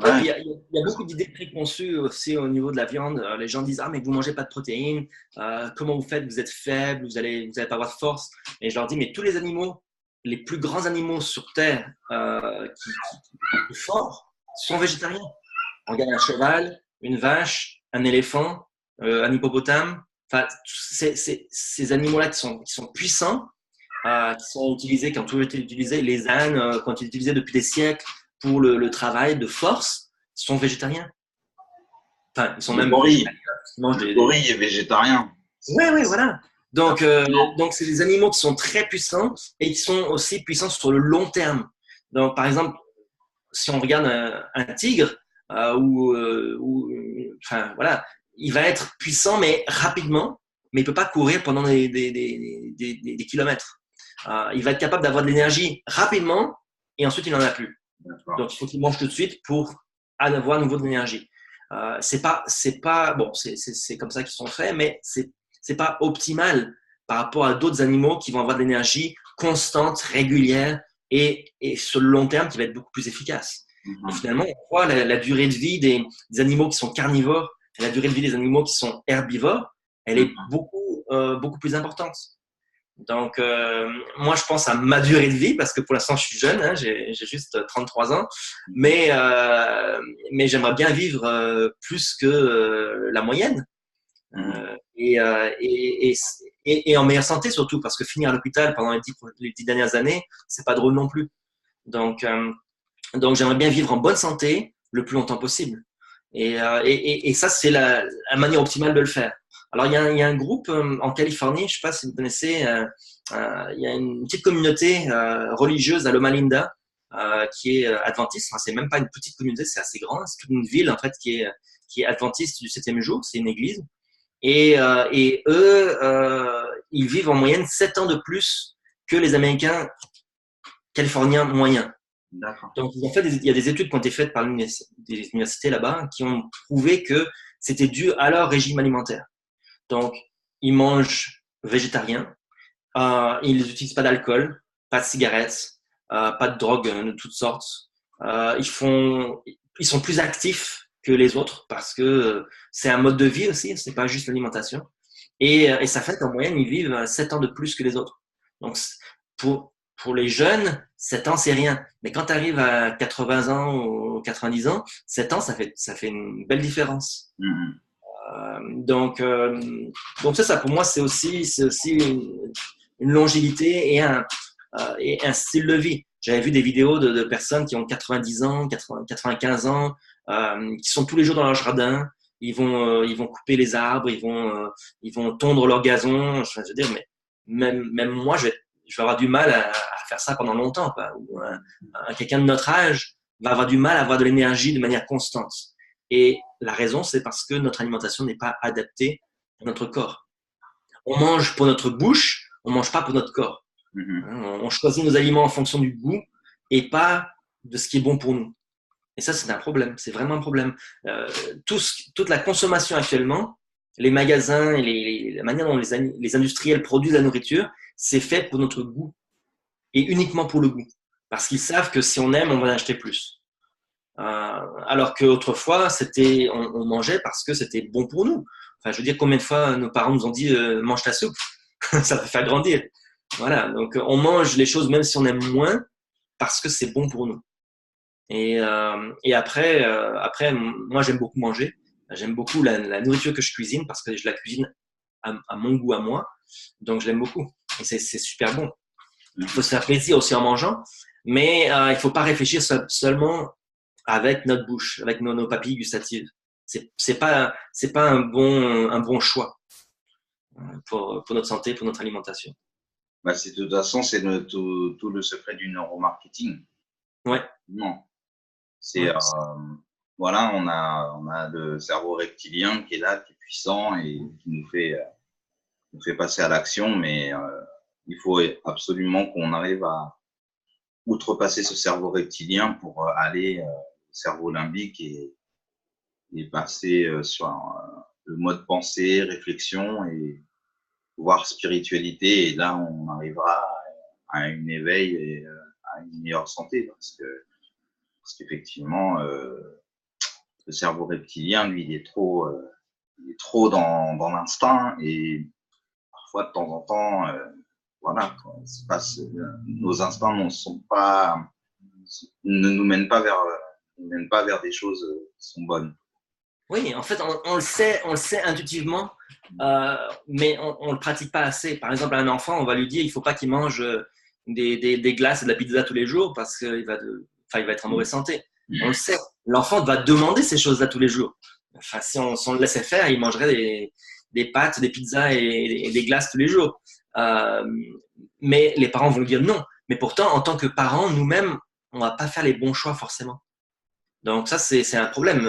Ouais. Ouais. Il y a beaucoup d'idées préconçues aussi au niveau de la viande. Les gens disent mais vous mangez pas de protéines, comment vous faites? Vous êtes faible, vous allez pas avoir de force. Et je leur dis mais tous les animaux, les plus grands animaux sur terre qui sont forts, sont végétariens. On regarde un cheval, une vache, un éléphant, un hippopotame. Enfin, ces animaux-là qui sont puissants, qui sont utilisés, qui ont toujours été utilisés, les ânes, qui ont été utilisés depuis des siècles pour le travail de force, sont végétariens. Enfin, ils sont
le
même
gorille. Le gorille est végétarien.
Oui, voilà. Donc, c'est des animaux qui sont très puissants et qui sont aussi puissants sur le long terme. Donc, par exemple, si on regarde un tigre, voilà, il va être puissant mais rapidement, mais il peut pas courir pendant des kilomètres. Il va être capable d'avoir de l'énergie rapidement et ensuite il n'en a plus. Donc il faut qu'il mange tout de suite pour à avoir à nouveau de l'énergie. C'est pas bon, c'est comme ça qu'ils sont faits, mais c'est pas optimal par rapport à d'autres animaux qui vont avoir de l'énergie constante, régulière et sur le long terme qui va être beaucoup plus efficace. Et finalement, on voit la durée de vie des animaux qui sont carnivores et la durée de vie des animaux qui sont herbivores, elle est beaucoup plus importante. Donc, moi, je pense à ma durée de vie parce que pour l'instant, je suis jeune, hein, j'ai juste 33 ans, mais j'aimerais bien vivre plus que la moyenne et en meilleure santé surtout parce que finir à l'hôpital pendant les 10 dernières années, c'est pas drôle non plus. Donc, j'aimerais bien vivre en bonne santé le plus longtemps possible. Et ça, c'est la manière optimale de le faire. Alors, il y a un groupe en Californie, je ne sais pas si vous connaissez, il y a une petite communauté religieuse à Loma Linda qui est adventiste. Enfin, c'est même pas une petite communauté, c'est assez grand. C'est toute une ville en fait qui est adventiste du 7e jour. C'est une église. Et eux, ils vivent en moyenne 7 ans de plus que les Américains californiens moyens. Donc, il y a des études qui ont été faites par des universités là-bas qui ont prouvé que c'était dû à leur régime alimentaire. Donc, ils mangent végétarien, ils n'utilisent pas d'alcool, pas de cigarettes, pas de drogue de toutes sortes. Ils sont plus actifs que les autres parce que c'est un mode de vie aussi, c'est pas juste l'alimentation. Et ça fait qu'en moyenne, ils vivent 7 ans de plus que les autres. Donc, pour les jeunes, 7 ans, c'est rien. Mais quand tu arrives à 80 ans ou 90 ans, 7 ans, ça fait une belle différence. Donc ça, pour moi, c'est aussi une longévité et un style de vie. J'avais vu des vidéos de personnes qui ont 90 ans, 95 ans, qui sont tous les jours dans leur jardin. Ils vont couper les arbres, ils vont tondre leur gazon. Je veux dire, mais même moi, je vais avoir du mal à faire ça pendant longtemps, quoi. Ou quelqu'un de notre âge va avoir du mal à avoir de l'énergie de manière constante. Et la raison, c'est parce que notre alimentation n'est pas adaptée à notre corps. On mange pour notre bouche, on mange pas pour notre corps. On choisit nos aliments en fonction du goût et pas de ce qui est bon pour nous. Et ça, c'est un problème. C'est vraiment un problème. Toute la consommation actuellement, les magasins et la manière dont les industriels produisent la nourriture, c'est fait pour notre goût et uniquement pour le goût. Parce qu'ils savent que si on aime, on va en acheter plus. Alors qu'autrefois, on mangeait parce que c'était bon pour nous. Enfin, je veux dire, combien de fois nos parents nous ont dit mange ta soupe, ça va faire grandir. Voilà, donc on mange les choses même si on aime moins parce que c'est bon pour nous. Et après, moi j'aime beaucoup manger. J'aime beaucoup la nourriture que je cuisine parce que je la cuisine à mon goût à moi. Donc je l'aime beaucoup. Et c'est super bon. Il faut se faire plaisir aussi en mangeant, mais il ne faut pas réfléchir seulement avec notre bouche, avec nos papilles gustatives. C'est pas un bon choix pour notre santé, pour notre alimentation.
Bah, de toute façon, c'est tout le secret du neuromarketing.
Ouais.
Non. C'est voilà, on a le cerveau reptilien qui est là, qui est puissant et qui nous fait passer à l'action, mais il faut absolument qu'on arrive à outrepasser ce cerveau reptilien pour aller au cerveau limbique et passer sur le mode pensée, réflexion et voire spiritualité. Et là, on arrivera à un éveil et à une meilleure santé parce qu'effectivement, le cerveau reptilien, lui, il est trop dans l'instinct et parfois, de temps en temps, voilà, nos instincts ne nous mènent pas vers des choses qui sont bonnes.
Oui, en fait, on le sait intuitivement, mais on le pratique pas assez. Par exemple, à un enfant, on va lui dire il faut pas qu'il mange des glaces et de la pizza tous les jours parce qu'il va être en mauvaise santé. On le sait. L'enfant va demander ces choses-là tous les jours. Enfin, si on le laissait faire, il mangerait des pâtes, des pizzas et des glaces tous les jours. Mais les parents vont dire non. Mais pourtant, en tant que parents, nous-mêmes, on va pas faire les bons choix forcément. Donc ça, c'est un problème.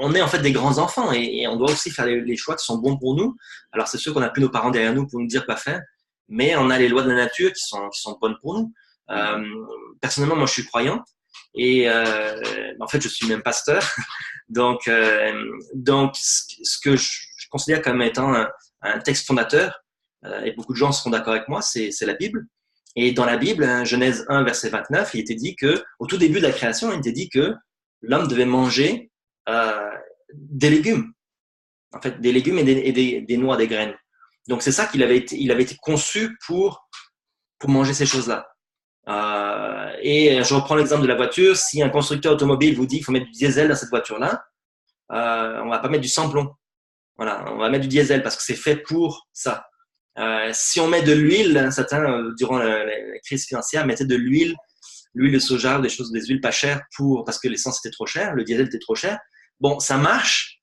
On est en fait des grands enfants et on doit aussi faire les choix qui sont bons pour nous. Alors c'est sûr qu'on n'a plus nos parents derrière nous pour nous dire quoi faire, mais on a les lois de la nature qui sont bonnes pour nous. Personnellement, moi je suis croyant Et en fait, je suis même pasteur. Donc ce que je considère comme étant un texte fondateur, et beaucoup de gens seront d'accord avec moi, c'est la Bible. Et dans la Bible, hein, Genèse 1, verset 29, il était dit que, au tout début de la création, il était dit que l'homme devait manger des légumes. En fait, des légumes et des noix, des graines. Donc c'est ça il avait été conçu pour manger ces choses-là. Et je reprends l'exemple de la voiture. Si un constructeur automobile vous dit qu'il faut mettre du diesel dans cette voiture-là, on va pas mettre du sans-plomb. Voilà, on va mettre du diesel parce que c'est fait pour ça. Si on met de l'huile, certains, durant la crise financière, mettaient de l'huile de soja ou des huiles pas chères parce que l'essence était trop chère, le diesel était trop cher. Bon, ça marche,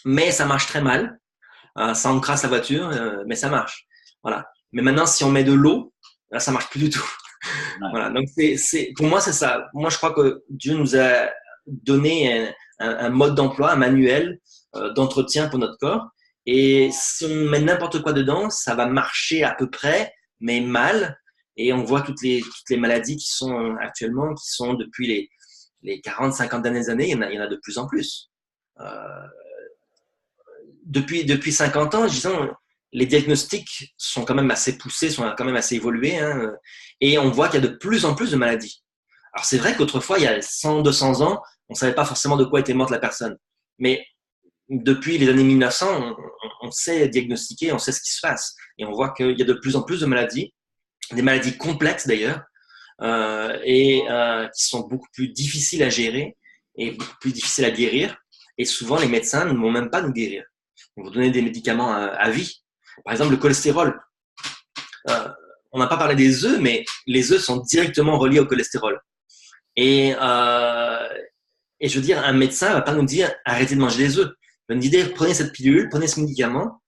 mais ça marche très mal. Ça encrasse la voiture, mais ça marche. Voilà. Mais maintenant, si on met de l'eau, là, ça marche plus du tout. Ouais. Voilà. Donc, pour moi, c'est ça. Moi, je crois que Dieu nous a donné un mode d'emploi, un manuel d'entretien pour notre corps. Et si on met n'importe quoi dedans, ça va marcher à peu près, mais mal. Et on voit toutes les maladies qui sont actuellement, qui sont depuis les 40, 50 dernières années, il y en a de plus en plus. Depuis 50 ans, disons, les diagnostics sont quand même assez poussés, sont quand même assez évolués, hein, et on voit qu'il y a de plus en plus de maladies. Alors c'est vrai qu'autrefois, il y a 100, 200 ans, on ne savait pas forcément de quoi était morte la personne. Mais depuis les années 1900, on sait diagnostiquer, on sait ce qui se passe. Et on voit qu'il y a de plus en plus de maladies, des maladies complexes d'ailleurs, qui sont beaucoup plus difficiles à gérer et beaucoup plus difficiles à guérir. Et souvent, les médecins ne vont même pas nous guérir. Ils vont donner des médicaments à vie. Par exemple, le cholestérol. On n'a pas parlé des œufs, mais les œufs sont directement reliés au cholestérol. Et je veux dire, un médecin ne va pas nous dire arrêtez de manger des œufs. Il va nous dire prenez cette pilule, prenez ce médicament,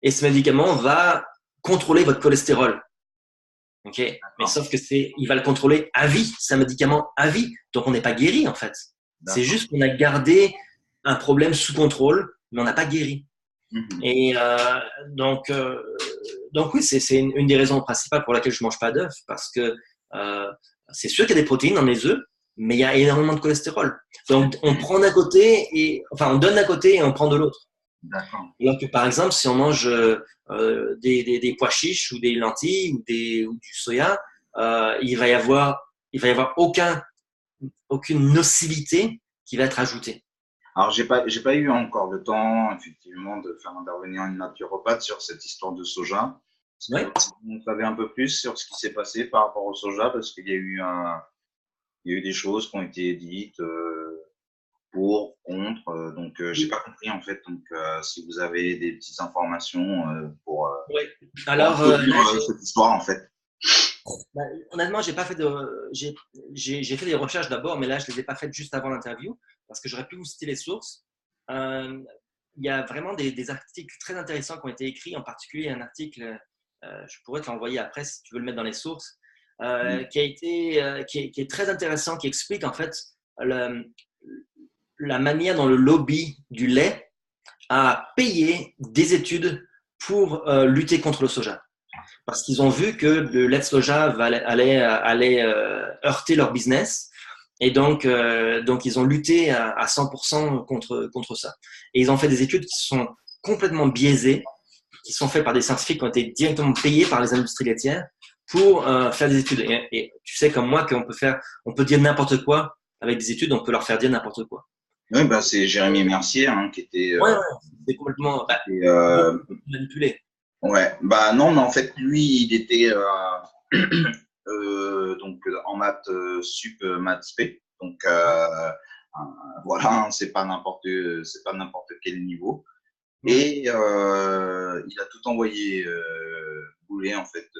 et ce médicament va contrôler votre cholestérol. Ok, mais sauf que il va le contrôler à vie. C'est un médicament à vie, donc on n'est pas guéri en fait. C'est juste qu'on a gardé un problème sous contrôle, mais on n'a pas guéri. Et donc oui, c'est une des raisons principales pour laquelle je mange pas d'œufs, parce que c'est sûr qu'il y a des protéines dans les œufs, mais il y a énormément de cholestérol. Donc on prend d'un côté on donne d'un côté et on prend de l'autre.
D'accord.
Alors que par exemple, si on mange des pois chiches ou des lentilles ou du soya, il va y avoir aucune nocivité qui va être ajoutée.
Alors, j'ai pas eu encore le temps, effectivement, de faire intervenir une naturopathe sur cette histoire de soja.
Ouais.
Vous savez un peu plus sur ce qui s'est passé par rapport au soja, parce qu'il y a eu des choses qui ont été dites pour, contre. Donc, j'ai pas compris en fait. Donc, si vous avez des petites informations pour cette histoire en fait.
Honnêtement, j'ai fait des recherches d'abord, mais là, je les ai pas faites juste avant l'interview parce que j'aurais pu vous citer les sources. Il y a vraiment des articles très intéressants qui ont été écrits, en particulier un article, je pourrais te l'envoyer après si tu veux le mettre dans les sources, qui est très intéressant, qui explique en fait la manière dont le lobby du lait a payé des études pour lutter contre le soja. Parce qu'ils ont vu que le lait de soja allait heurter leur business. Et donc ils ont lutté à 100% contre ça. Et ils ont fait des études qui sont complètement biaisées, qui sont faites par des scientifiques qui ont été directement payés par les industries laitières pour faire des études. Et tu sais comme moi on peut dire n'importe quoi avec des études, on peut leur faire dire n'importe quoi.
Oui, c'est Jérémy Mercier qui était.
C'est complètement manipulé.
Ouais, non, mais en fait, lui, il était donc en maths sup, maths spé. Donc voilà, c'est pas n'importe quel niveau. Et il a tout envoyé bouler en fait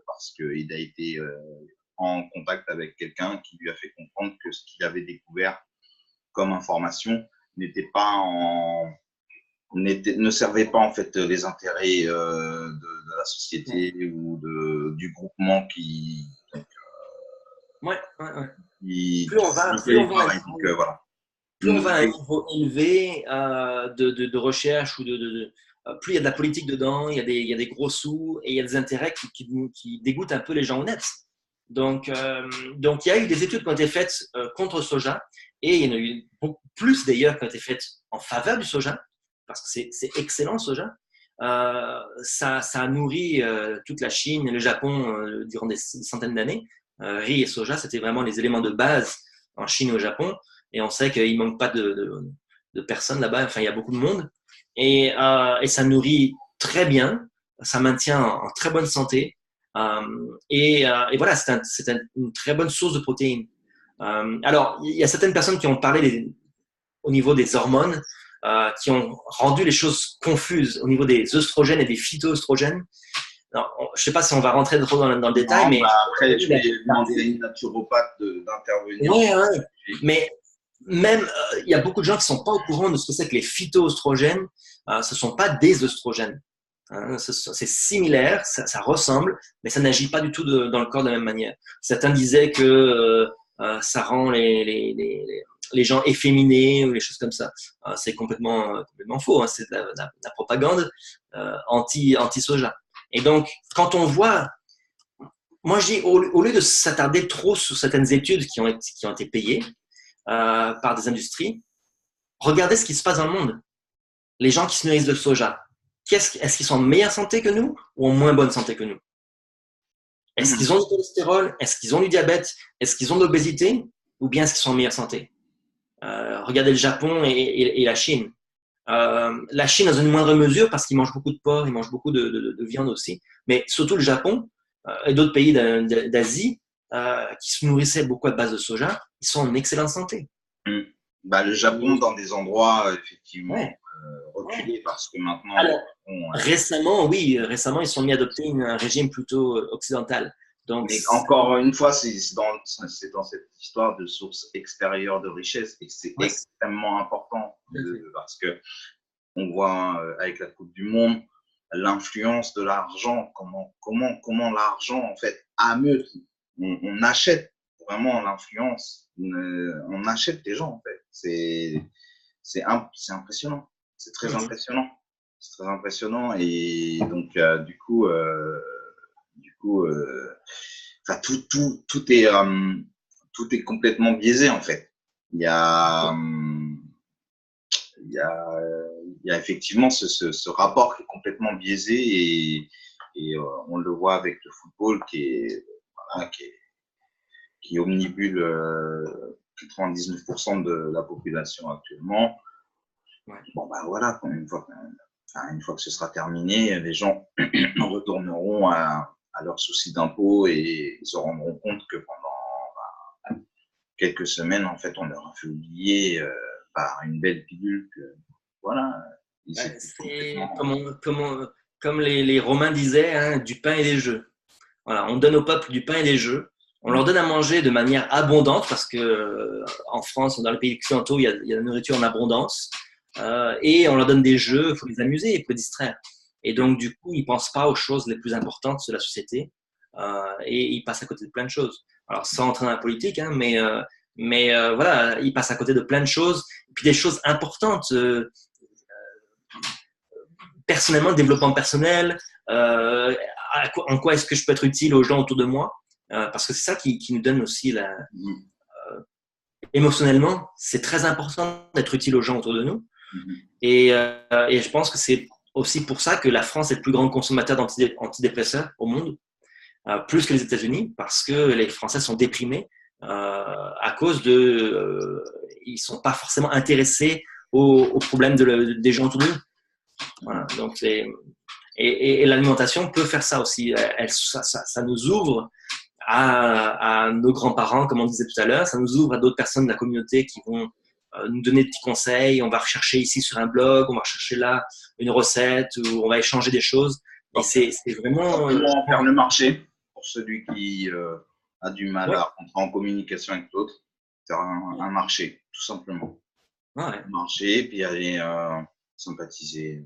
parce qu'il a été en contact avec quelqu'un qui lui a fait comprendre que ce qu'il avait découvert comme information ne servait pas en fait les intérêts de la société ou du groupement qui.
Donc,
plus on va
à un niveau élevé de recherche ou plus il y a de la politique dedans, il y a des gros sous et il y a des intérêts qui dégoûtent un peu les gens honnêtes. Donc, il y a eu des études qui ont été faites contre le soja et il y en a eu beaucoup plus d'ailleurs qui ont été faites en faveur du soja parce que c'est excellent le soja. Ça a nourri toute la Chine et le Japon durant des centaines d'années. Riz et soja, c'était vraiment les éléments de base en Chine et au Japon. Et on sait qu'il ne manque pas de personnes là-bas. Enfin, il y a beaucoup de monde. Et ça nourrit très bien. Ça maintient en très bonne santé. Et voilà, c'est une très bonne source de protéines. Alors, il y a certaines personnes qui ont parlé au niveau des hormones, qui ont rendu les choses confuses au niveau des œstrogènes et des phytoœstrogènes. Alors, je ne sais pas si on va rentrer trop dans le détail, mais
après, je vais demander à une naturopathe d'intervenir.
Ouais. Mais même, il y a beaucoup de gens qui ne sont pas au courant de ce que c'est que les phytoœstrogènes. Ce ne sont pas des œstrogènes. C'est similaire, ça ressemble, mais ça n'agit pas du tout dans le corps de la même manière. Certains disaient que ça rend les gens efféminés ou les choses comme ça. C'est complètement faux, hein. C'est de la propagande anti-soja. Et donc, quand on voit, moi je dis, au lieu de s'attarder trop sur certaines études qui ont été payées par des industries, regardez ce qui se passe dans le monde. Les gens qui se nourrissent de soja, est-ce qu'ils sont en meilleure santé que nous ou en moins bonne santé que nous? Est-ce qu'ils ont du cholestérol? Est-ce qu'ils ont du diabète? Est-ce qu'ils ont de l'obésité? Ou bien est-ce qu'ils sont en meilleure santé? Regardez le Japon et la Chine. La Chine dans une moindre mesure parce qu'ils mangent beaucoup de porc, ils mangent beaucoup de viande aussi. Mais surtout le Japon et d'autres pays d'Asie qui se nourrissaient beaucoup à base de soja, ils sont en excellente santé.
Le Japon dans des endroits effectivement reculés parce que maintenant…
Alors, récemment, ils sont mis à adopter un régime plutôt occidental. Donc,
mais encore une fois, c'est dans cette histoire de sources extérieures de richesse et c'est extrêmement important parce que on voit avec la Coupe du Monde l'influence de l'argent, comment l'argent en fait ameute. On achète vraiment l'influence, on achète les gens en fait. C'est impressionnant, c'est très impressionnant, c'est très impressionnant et donc du coup tout est complètement biaisé en fait. Il y a effectivement ce rapport qui est complètement biaisé et on le voit avec le football qui omnibule 99% de la population actuellement. Bon voilà, une fois que ce sera terminé, les gens retourneront à leurs soucis d'impôts et ils se rendront compte que pendant quelques semaines, en fait, on leur a fait oublier par une belle pilule que, voilà.
Comme les Romains disaient, hein, du pain et des jeux. Voilà, on donne au peuple du pain et des jeux. On leur donne à manger de manière abondante parce que en France, dans les pays occidentaux, il y a de la nourriture en abondance. Et on leur donne des jeux, il faut les amuser, il faut les distraire. Et donc, du coup, ils ne pensent pas aux choses les plus importantes de la société et ils passent à côté de plein de choses. Alors, sans entrer dans la politique, hein, mais voilà, ils passent à côté de plein de choses, et puis des choses importantes, personnellement, développement personnel, en quoi est-ce que je peux être utile aux gens autour de moi, parce que c'est ça qui nous donne aussi émotionnellement, c'est très important d'être utile aux gens autour de nous. Et je pense que c'est aussi pour ça que la France est le plus grand consommateur d'antidépresseurs au monde, plus que les États-Unis, parce que les Français sont déprimés à cause ils ne sont pas forcément intéressés aux problèmes des gens autour d'eux. Voilà, donc et l'alimentation peut faire ça aussi. Ça nous ouvre à nos grands-parents, comme on disait tout à l'heure, ça nous ouvre à d'autres personnes de la communauté qui vont nous donner des petits conseils. On va rechercher ici sur un blog, on va rechercher là une recette, ou on va échanger des choses. Et c'est vraiment…
faire le marché pour celui qui a du mal à rentrer en communication avec l'autre. Faire un marché, tout simplement. Un marché, puis aller sympathiser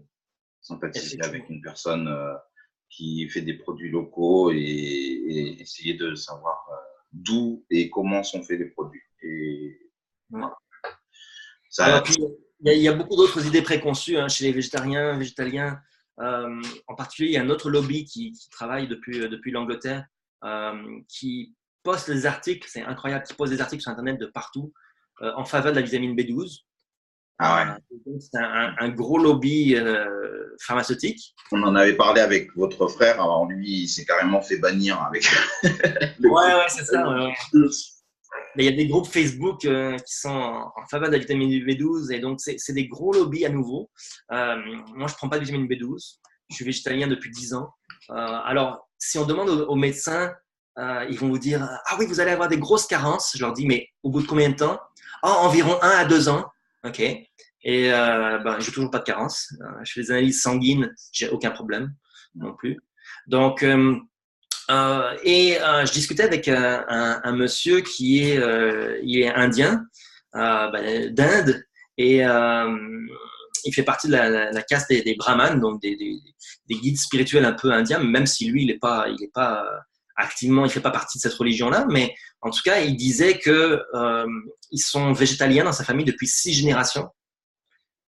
avec une personne qui fait des produits locaux et essayer de savoir d'où et comment sont faits les produits. Et
alors, il y a beaucoup d'autres idées préconçues chez les végétariens, végétaliens. En particulier, il y a un autre lobby qui travaille depuis l'Angleterre qui postent des articles, c'est incroyable, qui postent des articles sur Internet de partout en faveur de la vitamine B12.
Ah ouais.
C'est un gros lobby pharmaceutique.
On en avait parlé avec votre frère. Alors lui, il s'est carrément fait bannir avec
Ouais, c'est ça. Ouais. Il y a des groupes Facebook qui sont en faveur de la vitamine B12 et donc c'est des gros lobbies à nouveau. Moi, je ne prends pas de vitamine B12. Je suis végétalien depuis 10 ans. Alors, si on demande aux médecins, ils vont vous dire « Ah oui, vous allez avoir des grosses carences. » Je leur dis « Mais au bout de combien de temps ?»« Oh, environ 1 à 2 ans. » OK. Et j'ai toujours pas de carence. Je fais des analyses sanguines, j'ai aucun problème non plus. Donc, je discutais avec un monsieur qui est, il est indien, d'Inde, et il fait partie de la caste des brahmanes, donc des guides spirituels un peu indiens, même si lui, il est pas activement, il fait pas partie de cette religion-là, mais en tout cas, il disait que ils sont végétaliens dans sa famille depuis 6 générations.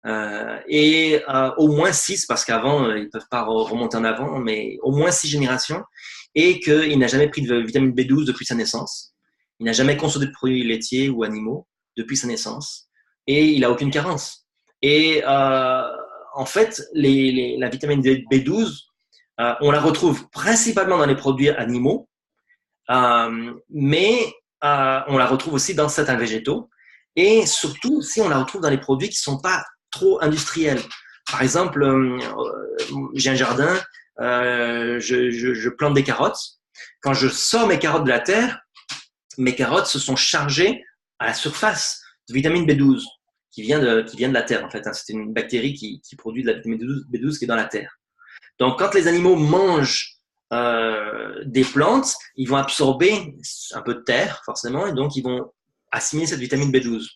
Au moins 6, parce qu'avant, ils ne peuvent pas remonter en avant, mais au moins 6 générations, et qu'il n'a jamais pris de vitamine B12 depuis sa naissance. Il n'a jamais consommé de produits laitiers ou animaux depuis sa naissance, et il n'a aucune carence. Et en fait, la vitamine B12, on la retrouve principalement dans les produits animaux, mais on la retrouve aussi dans certains végétaux, et surtout si on la retrouve dans les produits qui ne sont pas trop industriels. Par exemple, j'ai un jardin, je plante des carottes. Quand je sors mes carottes de la terre, mes carottes se sont chargées à la surface de vitamine B12 qui vient de la terre en fait. C'est une bactérie qui produit de la vitamine B12 qui est dans la terre. Donc, quand les animaux mangent des plantes, ils vont absorber un peu de terre forcément et donc ils vont assimiler cette vitamine B12.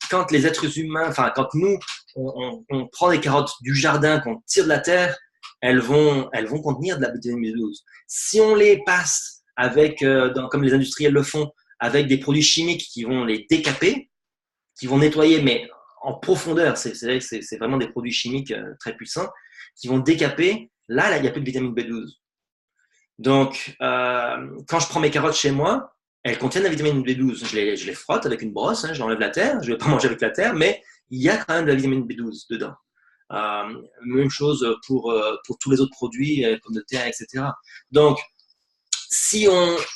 Quand les êtres humains, enfin quand nous, on prend des carottes du jardin, qu'on tire de la terre, elles vont contenir de la vitamine B12. Si on les passe avec, comme les industriels le font, avec des produits chimiques qui vont les décaper, qui vont nettoyer, mais en profondeur, c'est vraiment des produits chimiques très puissants, qui vont décaper, là il n'y a plus de vitamine B12. Donc, quand je prends mes carottes chez moi, elles contiennent la vitamine B12. Je les frotte avec une brosse, je l'enlève la terre. Je ne vais pas manger avec la terre, mais il y a quand même de la vitamine B12 dedans. Même chose pour tous les autres produits, comme de terre, etc. Donc, si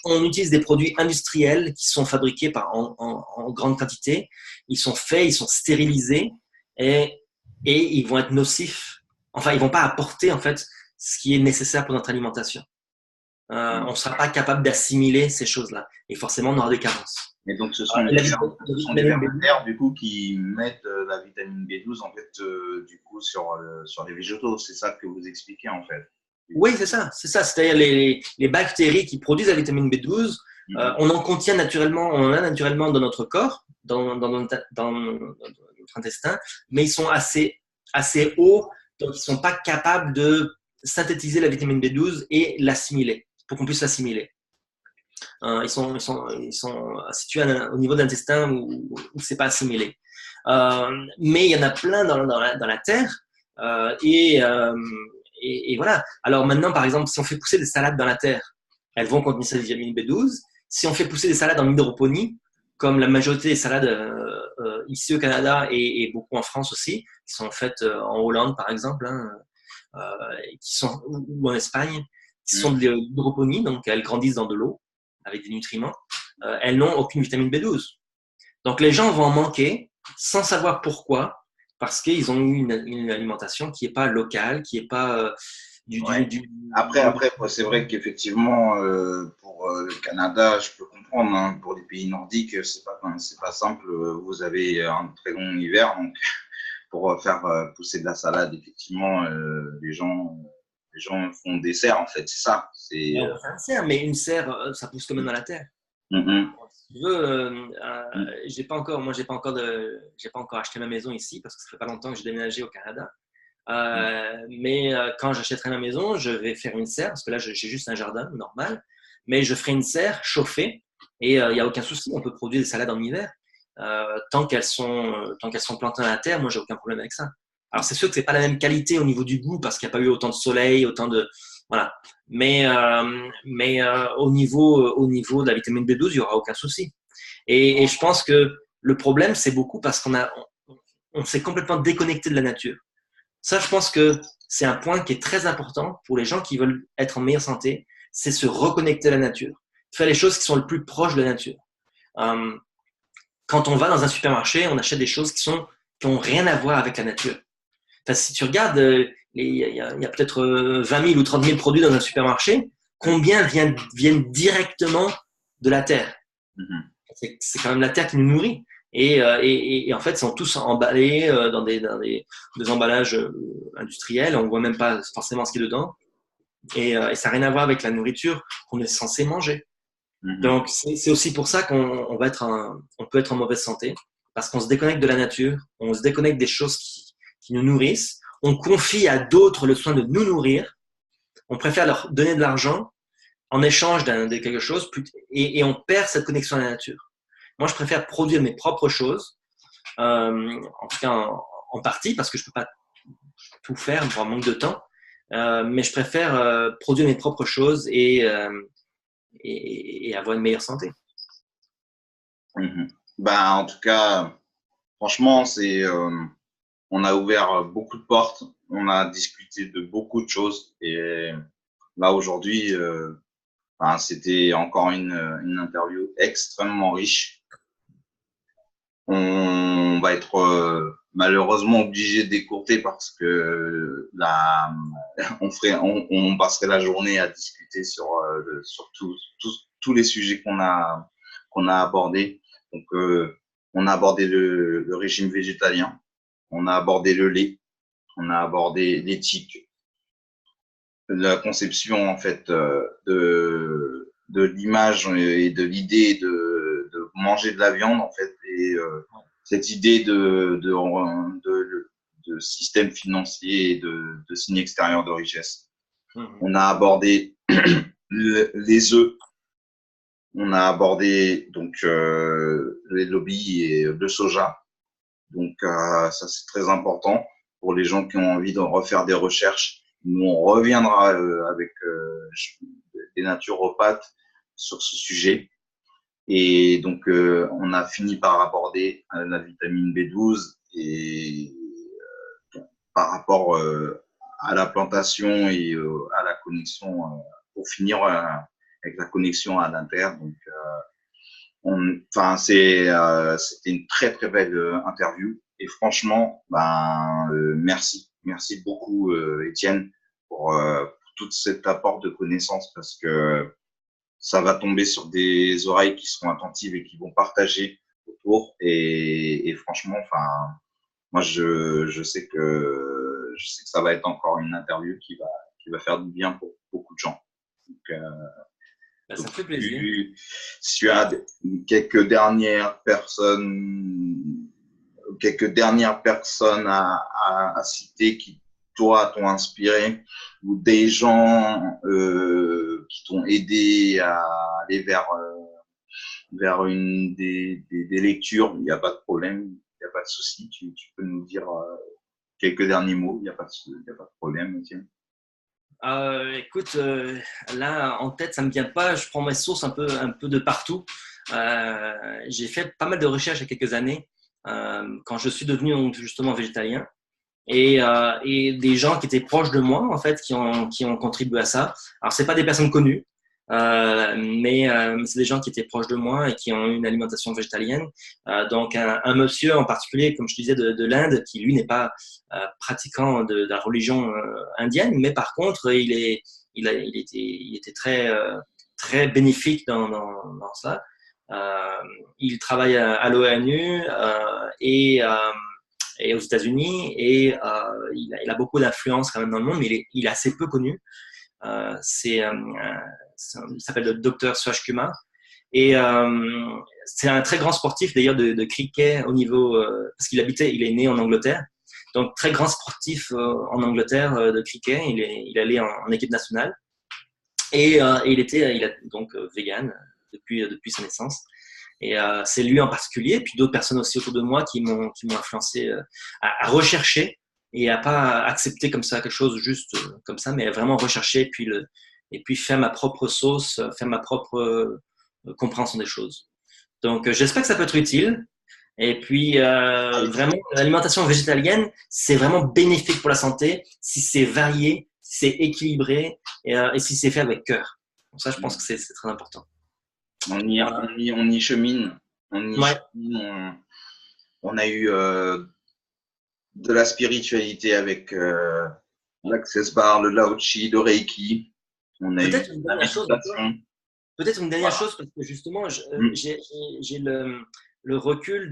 on utilise des produits industriels qui sont fabriqués en grande quantité, ils sont faits, ils sont stérilisés et ils vont être nocifs. Enfin, ils ne vont pas apporter en fait ce qui est nécessaire pour notre alimentation. On ne sera pas capable d'assimiler ces choses-là. Et forcément, on aura des carences.
Et donc, ce sont des vers de terre, du coup, qui mettent la vitamine B12, en fait, du coup, sur les végétaux. C'est ça que vous expliquez, en fait.
Oui, c'est ça. C'est-à-dire les bactéries qui produisent la vitamine B12, on en contient naturellement, on en a naturellement dans notre corps, dans notre intestin, mais ils sont assez hauts, donc ils ne sont pas capables de synthétiser la vitamine B12 et l'assimiler, pour qu'on puisse l'assimiler. Ils sont situés au niveau de l'intestin où c'est pas assimilé. Mais il y en a plein dans la terre. Et voilà. Alors maintenant, par exemple, si on fait pousser des salades dans la terre, elles vont contenir cette vitamine B12. Si on fait pousser des salades en hydroponie, comme la majorité des salades ici au Canada et beaucoup en France aussi, qui sont faites en Hollande par exemple, ou en Espagne, qui sont de l'hydroponie, donc elles grandissent dans de l'eau avec des nutriments, elles n'ont aucune vitamine B12. Donc les gens vont en manquer sans savoir pourquoi, parce qu'ils ont eu une alimentation qui n'est pas locale, qui n'est pas
Après, c'est vrai qu'effectivement, pour le Canada, je peux comprendre, hein, pour les pays nordiques, c'est pas simple. Vous avez un très long hiver, donc pour faire pousser de la salade, effectivement, les gens font des serres, en fait, c'est ça.
On fait un cerf, mais une serre, ça pousse quand même dans la terre. Si tu veux, j'ai pas encore acheté ma maison ici parce que ça fait pas longtemps que j'ai déménagé au Canada. Mais quand j'achèterai ma maison, je vais faire une serre parce que là j'ai juste un jardin normal, mais je ferai une serre chauffée et il n'y a aucun souci, on peut produire des salades en hiver tant qu'elles sont plantées dans la terre. Moi, j'ai aucun problème avec ça. Alors c'est sûr que c'est pas la même qualité au niveau du goût parce qu'il n'y a pas eu autant de soleil, Voilà. Mais au niveau de la vitamine B12, il n'y aura aucun souci. Et je pense que le problème, c'est beaucoup parce on s'est complètement déconnecté de la nature. Ça, je pense que c'est un point qui est très important pour les gens qui veulent être en meilleure santé, c'est se reconnecter à la nature, faire les choses qui sont le plus proches de la nature. Euh, Quand on va dans un supermarché, on achète des choses qui ont rien à voir avec la nature. Enfin, si tu regardes, il y a peut-être 20 000 ou 30 000 produits dans un supermarché, combien viennent directement de la terre? C'est quand même la terre qui nous nourrit. Et en fait, ils sont tous emballés dans des emballages industriels. On ne voit même pas forcément ce qu'il y a dedans. Et ça n'a rien à voir avec la nourriture qu'on est censé manger. Donc, c'est aussi pour ça qu'on peut être en mauvaise santé, parce qu'on se déconnecte de la nature, on se déconnecte des choses qui nous nourrissent, on confie à d'autres le soin de nous nourrir, on préfère leur donner de l'argent en échange de quelque chose, et on perd cette connexion à la nature. Moi, je préfère produire mes propres choses, en tout cas en partie, parce que je ne peux pas tout faire par manque de temps, mais je préfère produire mes propres choses et avoir une meilleure santé.
Ben, en tout cas, franchement, on a ouvert beaucoup de portes, on a discuté de beaucoup de choses et là aujourd'hui, ben, c'était encore une interview extrêmement riche. On va être malheureusement obligé d'écourter parce que là, on passerait la journée à discuter sur tous les sujets qu'on a abordés. Donc, on a abordé le régime végétalien, on a abordé le lait, on a abordé l'éthique, la conception en fait de l'image et de l'idée de manger de la viande en fait et cette idée de système financier et de signe extérieur de richesse. On a abordé les œufs, on a abordé donc les lobbies et le soja. Donc ça c'est très important pour les gens qui ont envie de refaire des recherches. Nous on reviendra avec des naturopathes sur ce sujet. Et donc on a fini par aborder la vitamine B12 et par rapport à la plantation et à la connexion pour finir avec la connexion à l'intérieur. Donc c'était une très très belle interview et franchement merci beaucoup Étienne pour tout cet apport de connaissances parce que ça va tomber sur des oreilles qui seront attentives et qui vont partager autour et franchement moi je sais que ça va être encore une interview qui va faire du bien pour beaucoup de gens. Donc,
ça fait plaisir.
Si tu as quelques dernières personnes à citer qui, toi, t'ont inspiré ou des gens qui t'ont aidé à aller vers des lectures, il n'y a pas de problème, il n'y a pas de souci. Tu peux nous dire quelques derniers mots, il n'y a pas de problème, Étienne.
Écoute, là en tête, ça me vient pas. Je prends mes sources un peu de partout. J'ai fait pas mal de recherches il y a quelques années quand je suis devenu justement végétalien et des gens qui étaient proches de moi en fait qui ont contribué à ça. Alors c'est pas des personnes connues. Mais c'est des gens qui étaient proches de moi et qui ont eu une alimentation végétalienne. Donc un monsieur en particulier, comme je te disais, de l'Inde, qui lui n'est pas pratiquant de la religion indienne, mais par contre il était très bénéfique dans ça. Il travaille à l'ONU et aux États-Unis et il a beaucoup d'influence quand même dans le monde, mais il est assez peu connu. Il s'appelle le docteur Suraj Kumar et c'est un très grand sportif d'ailleurs de cricket au niveau parce il est né en Angleterre, donc très grand sportif en Angleterre de cricket. Il allait en équipe nationale et il est donc vegan depuis sa naissance. Et c'est lui en particulier, et puis d'autres personnes aussi autour de moi qui m'ont influencé à rechercher et à pas accepter comme ça quelque chose juste comme ça, mais à vraiment rechercher et puis faire ma propre sauce, faire ma propre compréhension des choses. Donc, j'espère que ça peut être utile. Et puis, vraiment, l'alimentation végétalienne, c'est vraiment bénéfique pour la santé si c'est varié, si c'est équilibré et si c'est fait avec cœur. Donc ça, je pense que c'est très important. Voilà.
On y chemine. On y
Ouais.
chemine. On a eu de la spiritualité avec l'Access Bar, le Lao Chi, le Reiki. On a eu
Peut-être une
la
dernière chose encore.
méditation.
Peut-être une dernière
Voilà.
chose, parce que justement,
Mm.
j'ai le recul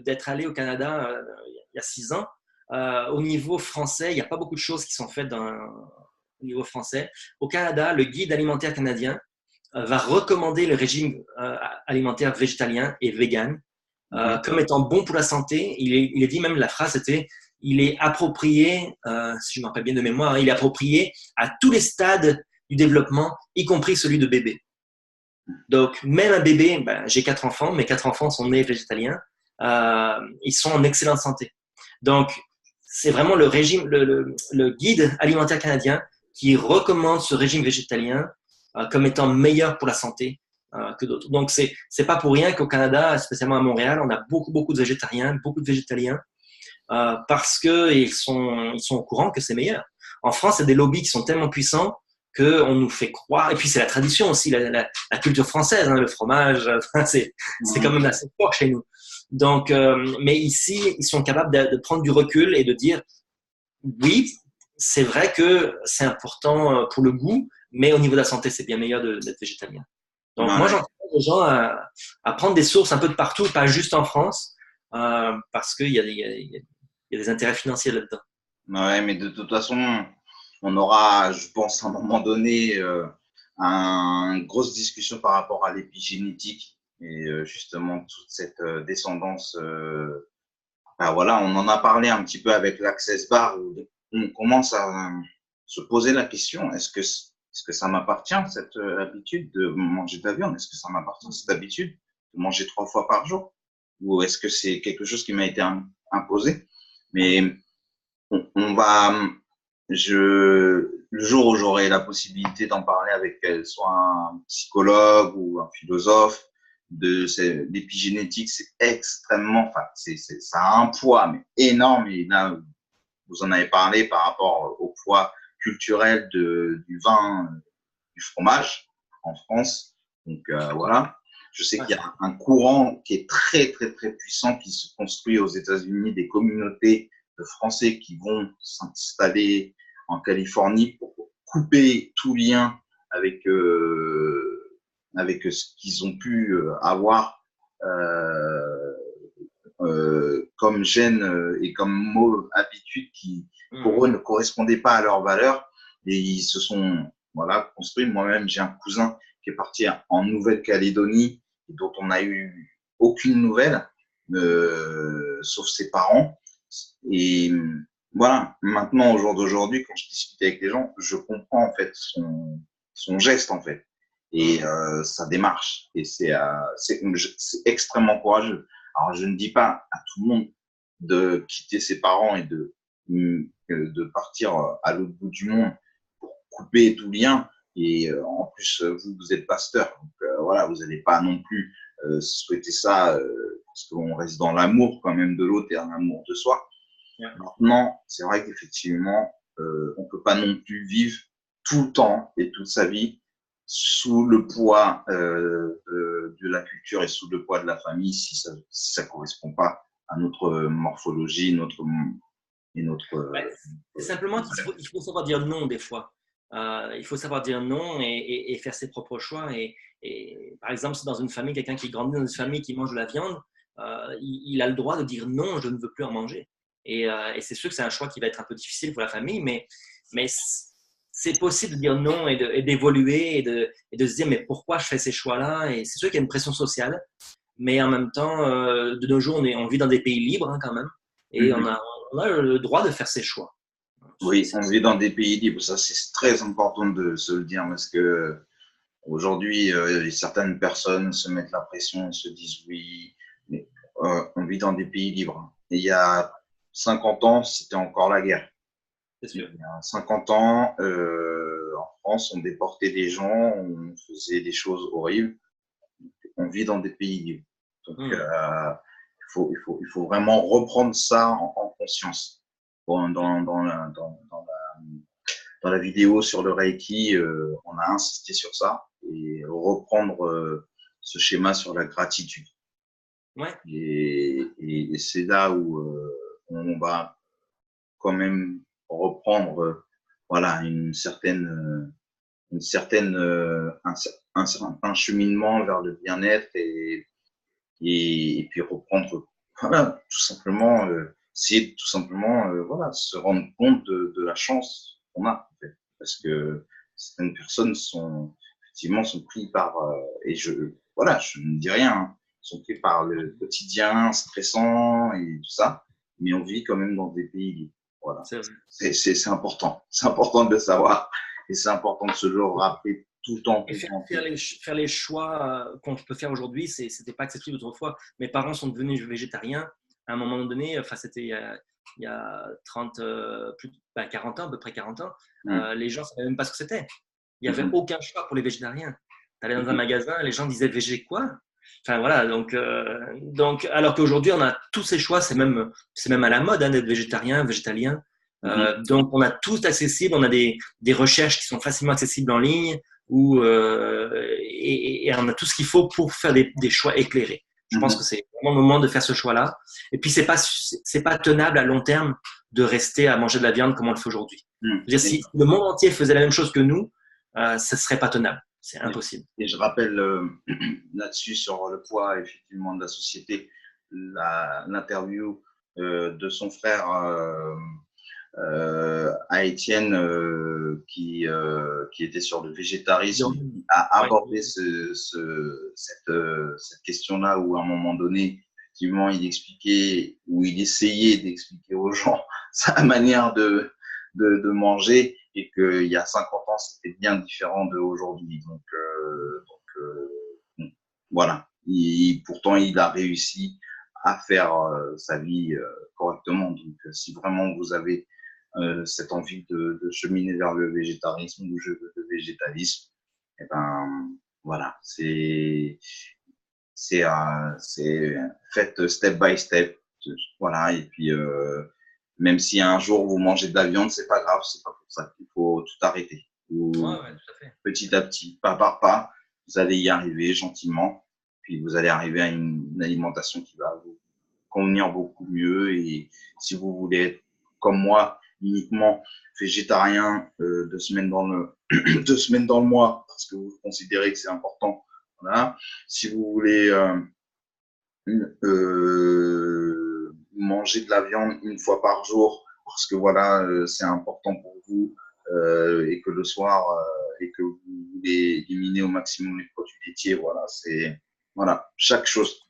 d'être allé au Canada il y a 6 ans. Au niveau français, il n'y a pas beaucoup de choses qui sont faites au niveau français. Au Canada, le guide alimentaire canadien va recommander le régime alimentaire végétalien et vegan comme étant bon pour la santé. Il est dit même, la phrase était, il est approprié, si je me rappelle bien de mémoire, il est approprié à tous les stades du développement, y compris celui de bébé. Donc, même un bébé, ben, j'ai 4 enfants, mes 4 enfants sont nés végétaliens, ils sont en excellente santé. Donc, c'est vraiment le régime, le guide alimentaire canadien qui recommande ce régime végétalien comme étant meilleur pour la santé que d'autres. Donc, c'est pas pour rien qu'au Canada, spécialement à Montréal, on a beaucoup de végétariens, beaucoup de végétaliens, parce qu'ils sont au courant que c'est meilleur. En France, il y a des lobbies qui sont tellement puissants qu'on nous fait croire, et puis c'est la tradition aussi, la culture française, hein, le fromage, c'est quand même assez fort chez nous. Donc, mais ici, ils sont capables de prendre du recul et de dire, oui, c'est vrai que c'est important pour le goût, mais au niveau de la santé, c'est bien meilleur d'être végétalien. Donc, moi,
Ouais.
j'encourage les gens à prendre des sources un peu de partout, pas juste en France, parce qu'il y a des intérêts financiers là-dedans.
Ouais, mais de toute façon, on aura, je pense, à un moment donné, une grosse discussion par rapport à l'épigénétique et justement toute cette descendance. Ben voilà, on en a parlé un petit peu avec l'Access Bar où on commence à se poser la question, est-ce que ça m'appartient, cette habitude de manger de la viande? Est-ce que ça m'appartient, cette habitude de manger 3 fois par jour? Ou est-ce que c'est quelque chose qui m'a été imposé? Mais on va, le jour où j'aurai la possibilité d'en parler avec soit un psychologue ou un philosophe, l'épigénétique, c'est extrêmement, enfin, ça a un poids, mais énorme. Et là, vous en avez parlé par rapport au poids culturel du vin, du fromage en France. Donc, voilà. Je sais qu'il y a un courant qui est très puissant qui se construit aux États-Unis, des communautés de Français qui vont s'installer en Californie pour couper tout lien avec, avec ce qu'ils ont pu avoir comme gène et comme mot habitude qui, pour eux, ne correspondaient pas à leurs valeurs. Et ils se sont voilà, construits. Moi-même, j'ai un cousin qui est parti en Nouvelle-Calédonie, dont on n'a eu aucune nouvelle, sauf ses parents. Et voilà, maintenant, au jour d'aujourd'hui, quand je discute avec les gens, je comprends en fait son geste en fait et sa démarche. Et c'est extrêmement courageux. Alors, je ne dis pas à tout le monde de quitter ses parents et de partir à l'autre bout du monde pour couper tout lien. Et en plus, vous êtes pasteur, donc voilà, vous n'allez pas non plus souhaiter ça parce qu'on reste dans l'amour quand même de l'autre et un amour de soi. Yeah. Maintenant, c'est vrai qu'effectivement, on ne peut pas non plus vivre tout le temps et toute sa vie sous le poids de la culture et sous le poids de la famille si ça correspond pas à notre morphologie, notre.
C'est simplement qu'il faut savoir dire non des fois. Il faut savoir dire non et faire ses propres choix. Et par exemple, si dans une famille, quelqu'un qui grandit dans une famille qui mange de la viande, il a le droit de dire non, je ne veux plus en manger. Et c'est sûr que c'est un choix qui va être un peu difficile pour la famille, mais c'est possible de dire non et d'évoluer et de se dire mais pourquoi je fais ces choix-là. Et c'est sûr qu'il y a une pression sociale, mais en même temps, de nos jours, on vit dans des pays libres hein, quand même, et on a le droit de faire ses choix.
Oui, on vit dans des pays libres, ça c'est très important de se le dire parce que aujourd'hui, certaines personnes se mettent la pression et se disent oui, mais on vit dans des pays libres. Et il y a 50 ans, c'était encore la guerre.
C'est sûr.
Il y a 50 ans, en France, on déportait des gens, on faisait des choses horribles. On vit dans des pays libres. Donc, il faut vraiment reprendre ça en conscience. Bon, dans la vidéo sur le Reiki, on a insisté sur ça et reprendre ce schéma sur la gratitude.
Ouais.
Et c'est là où on va quand même reprendre voilà, un cheminement vers le bien-être et puis reprendre, voilà, tout simplement, c'est tout simplement, voilà, se rendre compte de la chance qu'on a, en fait. Parce que certaines personnes effectivement, sont pris par, et voilà, je ne dis rien, hein, sont pris par le quotidien stressant et tout ça, mais on vit quand même dans des pays libres. Voilà. C'est important. C'est important de le savoir. Et c'est important de se le rappeler tout le temps.
Faire les choix qu'on peut faire aujourd'hui, c'était pas accessible autrefois. Mes parents sont devenus végétariens à un moment donné. Enfin, c'était il y a 30, 40 ans, à peu près 40 ans. Les gens ne savaient même pas ce que c'était. Il n'y avait aucun choix pour les végétariens. Tu allais dans un magasin, les gens disaient végé quoi? Enfin voilà, donc alors qu'aujourd'hui, on a tous ces choix. C'est même à la mode hein, d'être végétarien, végétalien. Donc, on a tout accessible, on a des recherches qui sont facilement accessibles en ligne et on a tout ce qu'il faut pour faire des choix éclairés. Je pense que c'est vraiment le moment de faire ce choix-là. Et puis, c'est pas tenable à long terme de rester à manger de la viande comme on le fait aujourd'hui. Si le monde entier faisait la même chose que nous, ça serait pas tenable. C'est impossible.
Et je rappelle là-dessus sur le poids effectivement de la société, l'interview de son frère à Étienne qui était sur le végétarisme, a abordé cette question-là où à un moment donné, effectivement, il expliquait ou il essayait d'expliquer aux gens sa manière de manger et qu'il y a 50 ans, c'était bien différent d'aujourd'hui. Donc, voilà. Pourtant, il a réussi à faire sa vie correctement. Donc, si vraiment vous avez cette envie de cheminer vers le végétarisme ou le végétalisme, et ben voilà, c'est faites step by step, voilà. Et puis même si un jour vous mangez de la viande, c'est pas grave, c'est pas pour ça qu'il faut tout arrêter.
Tout à fait.
Petit à petit, pas par pas, vous allez y arriver gentiment, puis vous allez arriver à une alimentation qui va vous convenir beaucoup mieux. Et si vous voulez être comme moi, uniquement végétarien 2 semaines dans le 2 semaines dans le mois parce que vous considérez que c'est important, voilà. Si vous voulez manger de la viande une fois par jour parce que voilà, c'est important pour vous et que le soir et que vous voulez éliminer au maximum les produits laitiers, voilà, chaque chose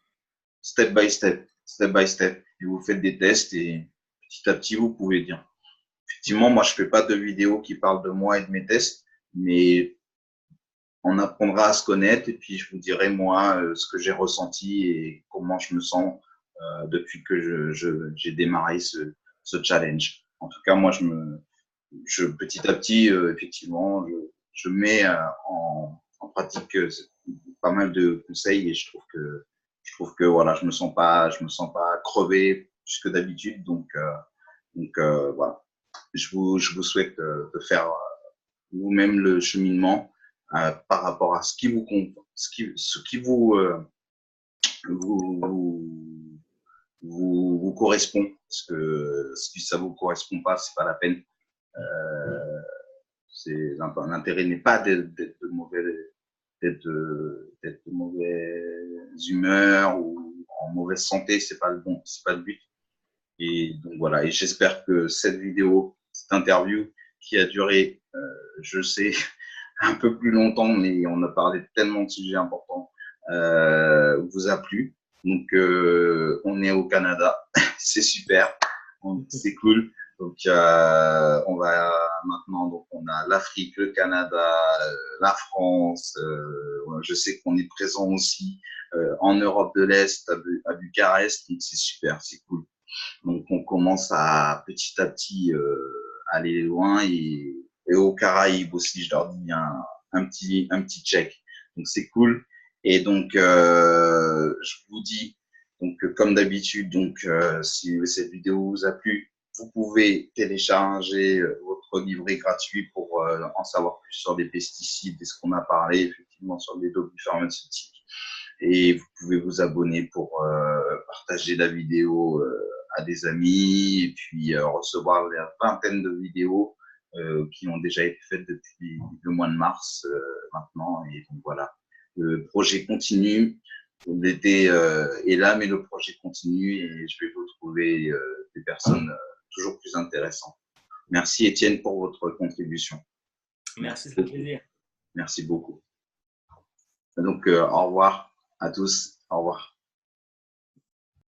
step by step, et vous faites des tests et petit à petit vous pouvez dire. Effectivement, moi je fais pas de vidéos qui parlent de moi et de mes tests, mais on apprendra à se connaître et puis je vous dirai moi ce que j'ai ressenti et comment je me sens depuis que j'ai démarré ce challenge. En tout cas, moi petit à petit, effectivement, je mets en pratique pas mal de conseils et je trouve que voilà, je me sens pas crevé plus que d'habitude, donc voilà. Je vous souhaite de faire vous-même le cheminement par rapport à ce qui vous compte, ce qui vous correspond, parce que si ça vous correspond pas, c'est pas la peine. L'intérêt n'est pas d'être de mauvaise humeur ou en mauvaise santé, c'est pas le but. Et donc voilà, et j'espère que cette interview qui a duré, je sais, un peu plus longtemps, mais on a parlé de tellement de sujets importants, vous a plu. Donc on est au Canada, c'est super, c'est cool. Donc on va maintenant, donc on a l'Afrique, le Canada, la France. Je sais qu'on est présent aussi en Europe de l'Est, à Bucarest, donc c'est super, c'est cool. Donc, on commence à petit aller loin et aux Caraïbes aussi, je leur dis un petit check. Donc, c'est cool. Et donc, je vous dis, donc, comme d'habitude, donc, si cette vidéo vous a plu, vous pouvez télécharger votre livret gratuit pour en savoir plus sur les pesticides et ce qu'on a parlé effectivement sur les lobbies pharmaceutiques. Et vous pouvez vous abonner pour partager la vidéo à des amis et puis recevoir les vingtaines de vidéos qui ont déjà été faites depuis le mois de mars maintenant. Et donc voilà, le projet continue. L'été est là, mais le projet continue et je vais vous trouver des personnes toujours plus intéressantes. Merci Étienne pour votre contribution.
Merci, c'est un plaisir.
Merci beaucoup. Donc au revoir à tous. Au revoir.